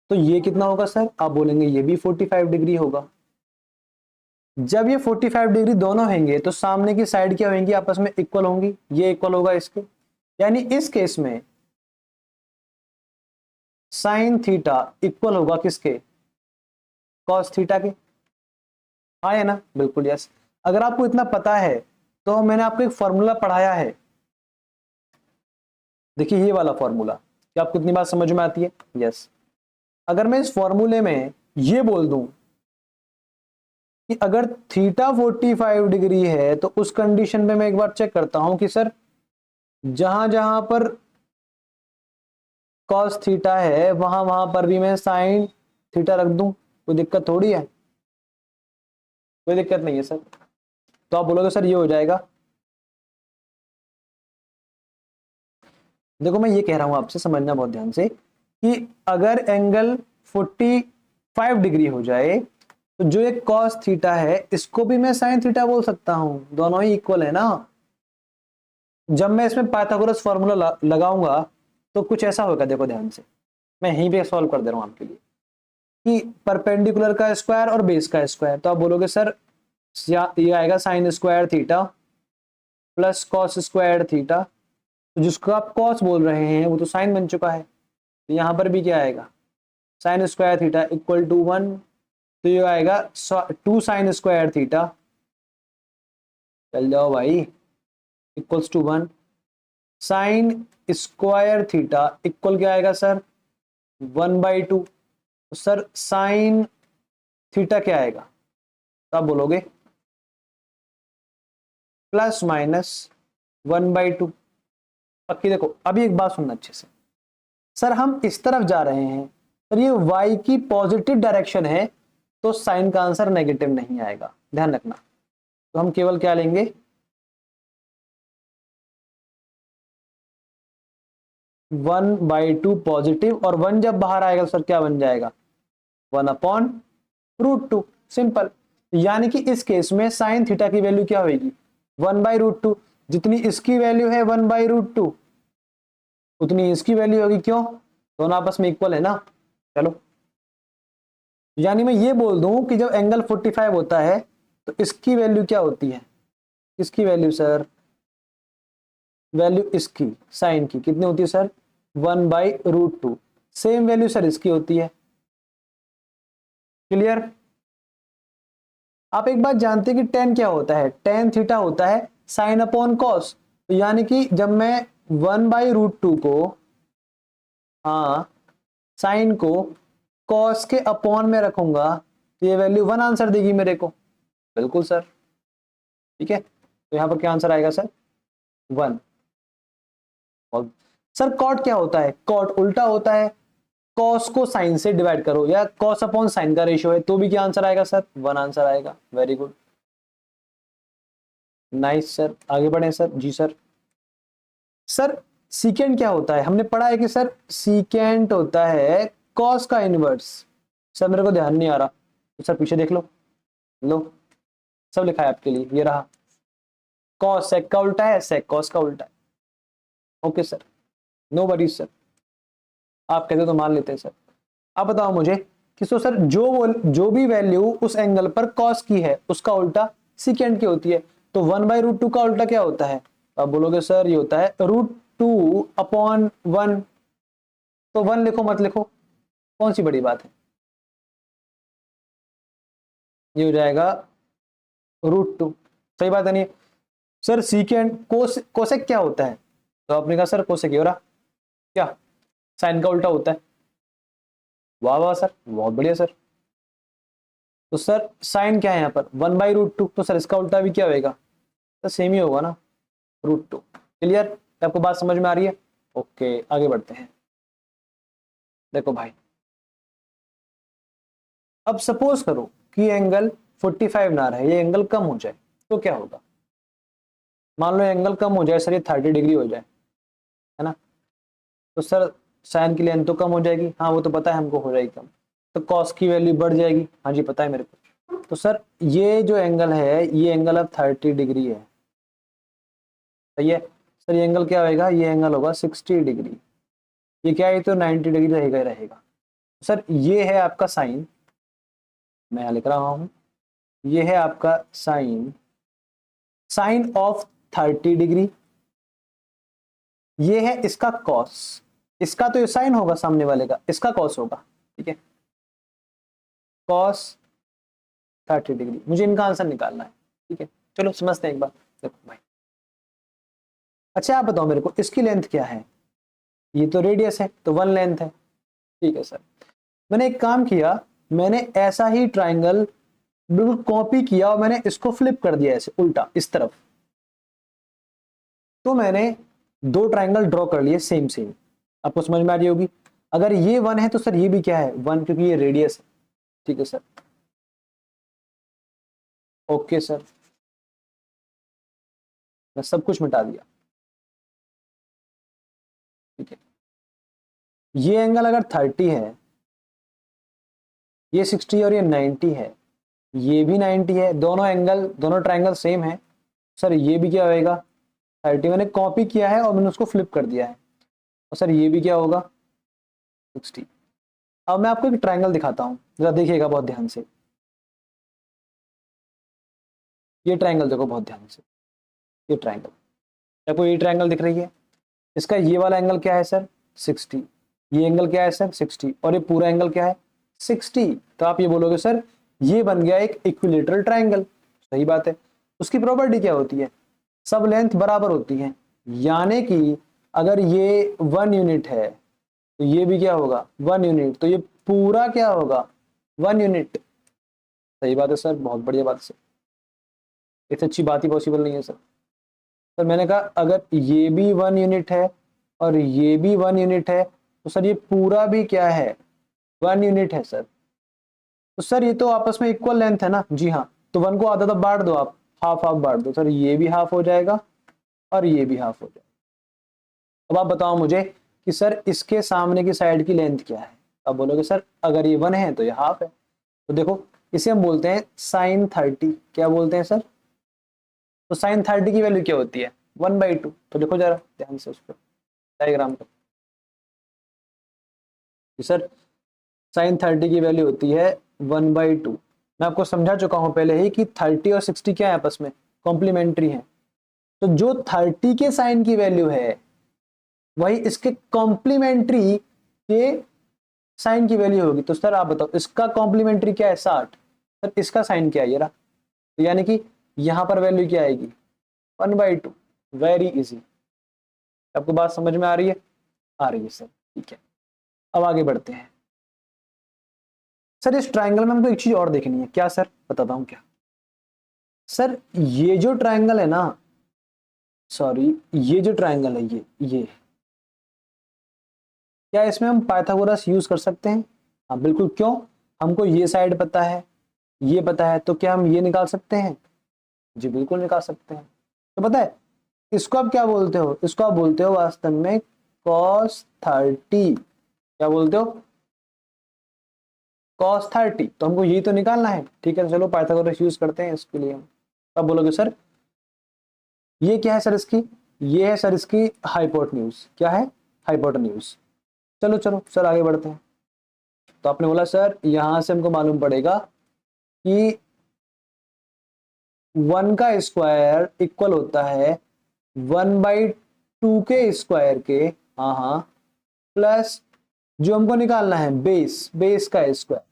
तो ये कितना होगा सर? आप बोलेंगे ये भी 45 डिग्री होगा। जब ये 45 डिग्री दोनों होंगे तो सामने की साइड क्या होंगी? आपस में इक्वल होंगी। ये इक्वल होगा इसके, यानी इस केस में साइन थीटा इक्वल होगा किसके? कॉस थीटा के। हाँ है ना? बिल्कुल यस। अगर आपको इतना पता है तो मैंने आपको एक फॉर्मूला पढ़ाया है। देखिए ये वाला फॉर्मूला, क्या आपको इतनी बात समझ में आती है? यस। अगर मैं इस फॉर्मूले में ये बोल दूं कि अगर थीटा 45 डिग्री है तो उस कंडीशन में मैं एक बार चेक करता हूं कि सर जहां जहां पर कॉस थीटा है वहां वहां पर भी मैं साइन थीटा रख दूं, कोई दिक्कत थोड़ी है? कोई दिक्कत नहीं है सर। तो आप बोलोगे सर ये हो जाएगा। देखो मैं ये कह रहा हूं आपसे, समझना बहुत ध्यान से, कि अगर एंगल 45 डिग्री हो जाए तो जो एक कॉस थीटा है इसको भी मैं साइन थीटा बोल सकता हूं, दोनों ही इक्वल है ना। जब मैं इसमें पाइथागोरस फॉर्मूला लगाऊंगा तो कुछ ऐसा होगा। देखो ध्यान से, मैं यहीं पे सॉल्व कर दे रहा हूं आपके लिए, कि परपेंडिकुलर का स्क्वायर और बेस का स्क्वायर। तो आप बोलोगे सर ये आएगा sine square theta plus cos square theta. तो जिसको आप कॉस बोल रहे हैं वो तो साइन बन चुका है। तो यहां पर भी क्या आएगा? Sine square theta equal to 1। तो ये आएगा 2 साइन स्क्वायर थीटा, चल जाओ भाई, equals to 1। Sine square theta equal क्या आएगा सर? 1/2। तो सर साइन थीटा क्या आएगा? तो आप बोलोगे प्लस माइनस 1/2। पक्की? देखो अभी एक बात सुनना अच्छे से, सर हम इस तरफ जा रहे हैं और ये y की पॉजिटिव डायरेक्शन है तो साइन का आंसर नेगेटिव नहीं आएगा, ध्यान रखना। तो हम केवल क्या लेंगे? 1/2 पॉजिटिव, और 1 जब बाहर आएगा तो सर क्या बन जाएगा? 1/√2। सिंपल। यानी कि इस केस में साइन थीटा की वैल्यू क्या होगी? 1/√2। जितनी इसकी वैल्यू है 1/√2 उतनी इसकी वैल्यू होगी। क्यों? दोनों आपस में इक्वल है ना। चलो, यानी मैं ये बोल दूं कि जब एंगल 45 होता है तो इसकी वैल्यू क्या होती है, इसकी वैल्यू सर, वैल्यू इसकी साइन की कितनी होती है सर, 1/√2। सेम वैल्यू सर इसकी होती है। क्लियर। आप एक बात जानते हैं कि tan क्या होता है, tan थीटा होता है साइन अपॉन कॉस। तो यानी कि जब मैं 1/√2 को, हाँ, साइन को कॉस के अपॉन में रखूंगा तो ये वैल्यू 1 आंसर देगी मेरे को। बिल्कुल सर, ठीक है। तो यहां पर क्या आंसर आएगा सर, 1। और सर कॉट क्या होता है, कॉट उल्टा होता है, कॉस को साइन से डिवाइड करो या कॉस अपॉन साइन का रेशियो है तो भी क्या आंसर आएगा सर, 1 आंसर आएगा। Very good, nice sir. आगे बढ़े सर। जी सर। सर सीकेंट क्या होता है, हमने पढ़ा है कि सर सीकेंट होता है कॉस का इनवर्स। सर मेरे को ध्यान नहीं आ रहा तो सर पीछे देख लो, लो सब लिखा है आपके लिए, ये रहा। कॉस सेक का उल्टा है, सेक कॉस का उल्टा है। Okay sir, no worries sir, आप कहते तो मान लेते हैं सर। आप बताओ मुझे कि सो सर जो भी वैल्यू उस एंगल पर कॉस की है उसका उल्टा सीकेंट की होती है। तो 1/√2 का उल्टा क्या होता है, आप बोलोगे सर ये होता है √2/1। तो 1 लिखो मत लिखो, कौन सी बड़ी बात है, ये हो जाएगा √2। सही बात है नहीं सर। सीकेंट कोसेक क्या होता है, तो आपने कहा सर कोसेक हो रहा क्या, साइन का उल्टा होता है। वाह वाह सर, बहुत बढ़िया सर। तो सर साइन क्या है यहाँ पर 1/√2, तो सर इसका उल्टा भी क्या होगा, तो सेम ही होगा ना, √2। क्लियर, आपको बात समझ में आ रही है। ओके आगे बढ़ते हैं। देखो भाई, अब सपोज करो कि एंगल 45 ना रहे, ये एंगल कम हो जाए तो क्या होगा। मान लो एंगल कम हो जाए सर, ये 30 डिग्री हो जाए, है ना। तो सर साइन की लेंथ तो कम हो जाएगी, हाँ वो तो पता है हमको हो जाएगी कम। तो कॉस की वैल्यू बढ़ जाएगी, हाँ जी पता है मेरे को। तो सर ये जो एंगल है, ये एंगल अब 30 डिग्री है, सही है। सर ये एंगल क्या होगा, ये एंगल होगा 60 डिग्री। ये क्या है, तो 90 डिग्री रहेगा ही रहेगा। सर ये है आपका साइन, मैं यहाँ लिख रहा हूं, ये है आपका साइन, साइन ऑफ 30 डिग्री। ये है इसका कॉस, इसका तो ये साइन होगा सामने वाले का, इसका कॉस होगा, ठीक है। कॉस 30 डिग्री, मुझे इनका आंसर निकालना है, ठीक है। चलो समझते हैं एक बार। देखो भाई, अच्छा आप बताओ मेरे को इसकी लेंथ क्या है, ये तो रेडियस है तो 1 लेंथ है, ठीक है सर। मैंने एक काम किया, मैंने ऐसा ही ट्राइंगल बिल्कुल कॉपी किया और मैंने इसको फ्लिप कर दिया ऐसे उल्टा इस तरफ। तो मैंने 2 ट्राइंगल ड्रॉ कर लिए सेम सेम, आपको समझ में आ रही होगी। अगर ये 1 है तो सर ये भी क्या है 1, क्योंकि ये रेडियस है, ठीक है सर। ओके सर, मैं सब कुछ मिटा दिया, ठीक है। ये एंगल अगर 30 है, ये 60 और ये 90 है, ये भी 90 है, दोनों एंगल दोनों ट्राइंगल सेम है। सर ये भी क्या होएगा 30, मैंने कॉपी किया है और मैंने उसको फ्लिप कर दिया है। और सर ये भी क्या होगा 60। अब मैं आपको एक ट्राइंगल दिखाता हूं, जरा देखिएगा बहुत ध्यान से। ये ट्राइंगल देखो बहुत ध्यान से, ये ट्राइंगल, आपको ये ट्राइंगल दिख रही है, इसका ये वाला एंगल क्या है सर 60, ये एंगल क्या है सर 60, और ये पूरा एंगल क्या है 60। तो आप ये बोलोगे सर ये बन गया एक इक्विलेटरल ट्राइंगल, सही बात है। उसकी प्रॉपर्टी क्या होती है, सब लेंथ बराबर होती है, यानी कि अगर ये 1 यूनिट है तो ये भी क्या होगा 1 यूनिट, तो ये पूरा क्या होगा 1 यूनिट। सही बात है सर, बहुत बढ़िया बात है सर, इससे अच्छी बात ही पॉसिबल नहीं है सर। सर मैंने कहा अगर ये भी 1 यूनिट है और ये भी 1 यूनिट है तो सर ये पूरा भी क्या है 1 यूनिट है सर। तो सर ये तो आपस में इक्वल लेंथ है ना, जी हाँ। तो 1 को आधा तो बांट दो आप, हाफ हाफ बांट दो, सर ये भी हाफ हो जाएगा और ये भी हाफ हो जाएगा। अब आप बताओ मुझे कि सर इसके सामने की साइड की लेंथ क्या है। अब बोलोगे सर अगर ये 1 है तो ये हाफ है, तो देखो इसे हम बोलते हैं साइन 30। क्या बोलते हैं सर, तो साइन 30 की वैल्यू क्या होती है 1/2। तो देखो जरा ध्यान से उसको डायग्राम पर, सर साइन 30 की वैल्यू होती है 1/2, मैं आपको समझा चुका हूं पहले ही कि 30 और 60 क्या है आपस में, कॉम्प्लीमेंट्री है। तो जो 30 के साइन की वैल्यू है वही इसके कॉम्प्लीमेंट्री के साइन की वैल्यू होगी। तो सर आप बताओ इसका कॉम्प्लीमेंट्री क्या है 60, सर इसका साइन क्या है ये रहा, तो यानी कि यहां पर वैल्यू क्या आएगी 1/2। Very easy. आपको बात समझ में आ रही है? आ रही है सर, ठीक है। अब आगे बढ़ते हैं। सर इस ट्रायंगल में हमको एक चीज और देखनी है। क्या सर? बताता हूं क्या। सर ये जो ट्रायंगल है ना, सॉरी ये जो ट्रायंगल है ये क्या इसमें हम पाइथागोरस यूज कर सकते हैं? हाँ बिल्कुल। क्यों? हमको ये साइड पता है, ये पता है, तो क्या हम ये निकाल सकते हैं? जी बिल्कुल निकाल सकते हैं। तो पता है इसको आप क्या बोलते हो? इसको आप बोलते हो वास्तव में cos 30। क्या बोलते हो? cos 30। तो हमको यही तो निकालना है, ठीक है। चलो पाइथागोरस यूज करते हैं इसके लिए। हम तब बोलोगे सर ये क्या है सर इसकी? ये है सर इसकी हाइपोटेन्यूज। क्या है? हाइपोटेन्यूज। चलो चलो सर आगे बढ़ते हैं। तो आपने बोला सर यहां से हमको मालूम पड़ेगा कि 1 का स्क्वायर इक्वल होता है 1/2 के स्क्वायर के, हाँ हाँ, प्लस जो हमको निकालना है बेस का स्क्वायर।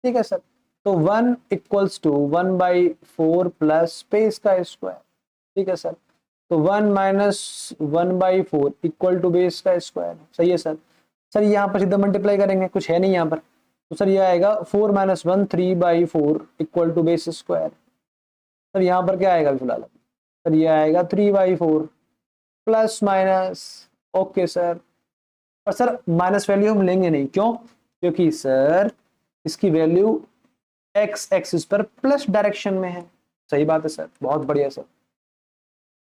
ठीक है सर। तो 1 इक्वल्स टू 1/4 प्लस बेस का स्क्वायर। ठीक है सर। तो 1 माइनस 1/4 इक्वल टू बेस का स्क्वायर। सही है सर। सर यहाँ पर सीधा मल्टीप्लाई करेंगे, कुछ है नहीं यहाँ पर, तो सर ये आएगा 4 minus 1 3/4 equal to base square. Sir यहाँ पर क्या आएगा फिलहाल? सर ये आएगा 3/4 प्लस माइनस। Okay sir. और सर माइनस वैल्यू हम लेंगे नहीं, क्यों? क्योंकि सर इसकी वैल्यू एक्स एक्सिस पर प्लस डायरेक्शन में है। सही बात है सर, बहुत बढ़िया सर।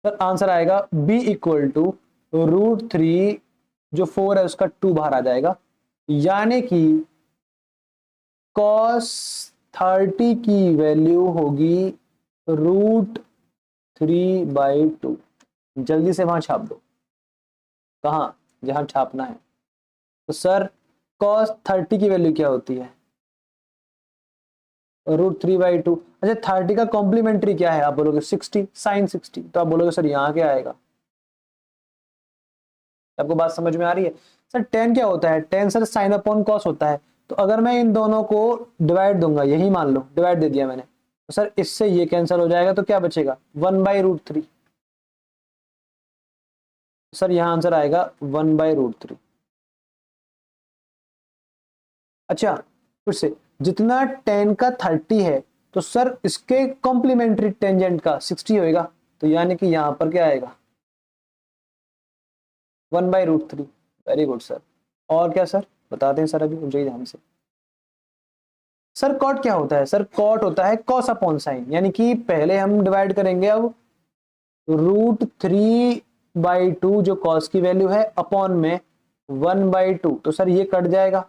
सर आंसर आएगा b इक्वल टू √3, जो 4 है उसका 2 बाहर आ जाएगा, यानी कि cos 30 की वैल्यू होगी √3/2। जल्दी से वहां छाप दो। कहां? जहां छापना है। तो सर cos 30 की वैल्यू क्या होती है? √3/2। अच्छा 30 का कॉम्प्लीमेंट्री क्या है? आप बोलोगे 60, साइन 60। तो आप बोलोगे सर यहाँ क्या आएगा? आपको बात समझ में आ रही है? सर tan क्या होता है? tan sir sine upon cos होता है। तो अगर मैं इन दोनों को डिवाइड दूंगा, यही मान लो डिवाइड दे दिया मैंने, तो सर इससे ये कैंसिल हो जाएगा, तो क्या बचेगा 1/√3। सर यहाँ आंसर आएगा 1/√3। अच्छा फिर से, जितना tan का 30 है तो सर इसके कॉम्प्लीमेंट्री टेंजेंट का 60 होएगा, तो यानी कि यहां पर क्या आएगा 1/√3। Very good sir. और क्या सर बताते हैं सर अभी मुझे ध्यान से। सर कॉट क्या होता है? सर कॉट होता है कॉस अपॉन साइन, यानी कि पहले हम डिवाइड करेंगे अब √3/2 जो कॉस की वैल्यू है अपॉन में 1/2, तो सर ये कट जाएगा।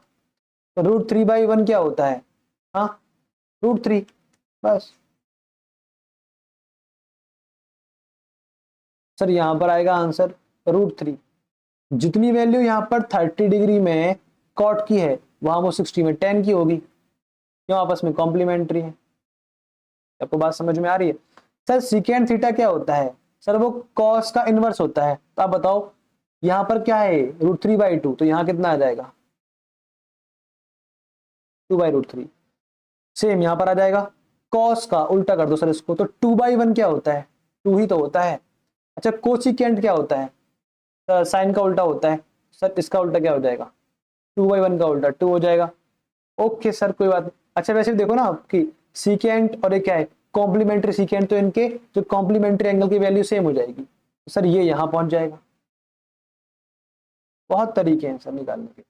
तो √3/1 क्या होता है? हाँ √3, बस। सर यहां पर आएगा आंसर √3। जितनी वैल्यू यहां पर 30 डिग्री में कॉट की है वहां वो 60 में tan की होगी, क्यों? आपस में कॉम्प्लीमेंट्री है। आपको बात समझ में आ रही है? सर सीकेंट थीटा क्या होता है? सर वो कॉस का इनवर्स होता है। तो आप बताओ यहां पर क्या है √3/2, तो यहां कितना आ जाएगा 2/√3। सेम यहां पर आ जाएगा, कॉस का उल्टा कर दो सर इसको, तो 2/1 क्या होता है? 2 ही तो होता है। अच्छा कोसिकेंट क्या होता है? साइन का उल्टा होता है। सर इसका उल्टा क्या हो जाएगा? 2/1 का उल्टा 2 हो जाएगा। ओके सर कोई बात नहीं। अच्छा वैसे भी देखो ना आपकी सीकेंट और ये क्या है कॉम्प्लीमेंट्री सीकेंट, तो इनके जो कॉम्प्लीमेंट्री एंगल की वैल्यू सेम हो जाएगी, तो सर ये यहां पहुंच जाएगा। बहुत तरीके हैं सर निकालने के।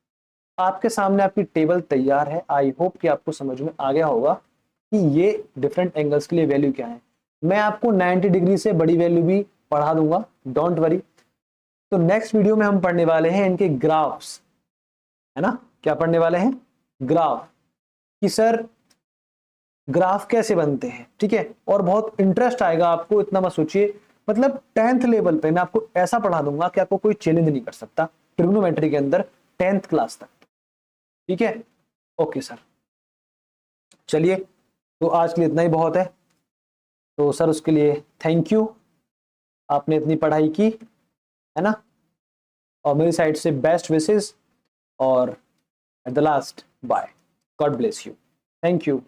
आपके सामने आपकी टेबल तैयार है। आई होप कि आपको समझ में आ गया होगा कि ये डिफरेंट एंगल्स के लिए वैल्यू क्या है। मैं आपको 90 डिग्री से बड़ी वैल्यू भी पढ़ा दूंगा, डोंट वरी। तो नेक्स्ट वीडियो में हम पढ़ने वाले हैं इनके ग्राफ्स, है ना? क्या पढ़ने वाले हैं? ग्राफ, कि सर ग्राफ कैसे बनते हैं, ठीक है। और बहुत इंटरेस्ट आएगा आपको, इतना मत सोचिए। मतलब 10th लेवल पे मैं आपको ऐसा पढ़ा दूंगा कि आपको कोई चैलेंज नहीं कर सकता ट्रिग्नोमेट्री के अंदर 10th क्लास तक, ठीक है। ओके सर, चलिए तो आज के लिए इतना ही बहुत है। तो सर उसके लिए थैंक यू, आपने इतनी पढ़ाई की, है ना, और मेरी साइड से बेस्ट विशेस, और at the last bye, God bless you, thank you.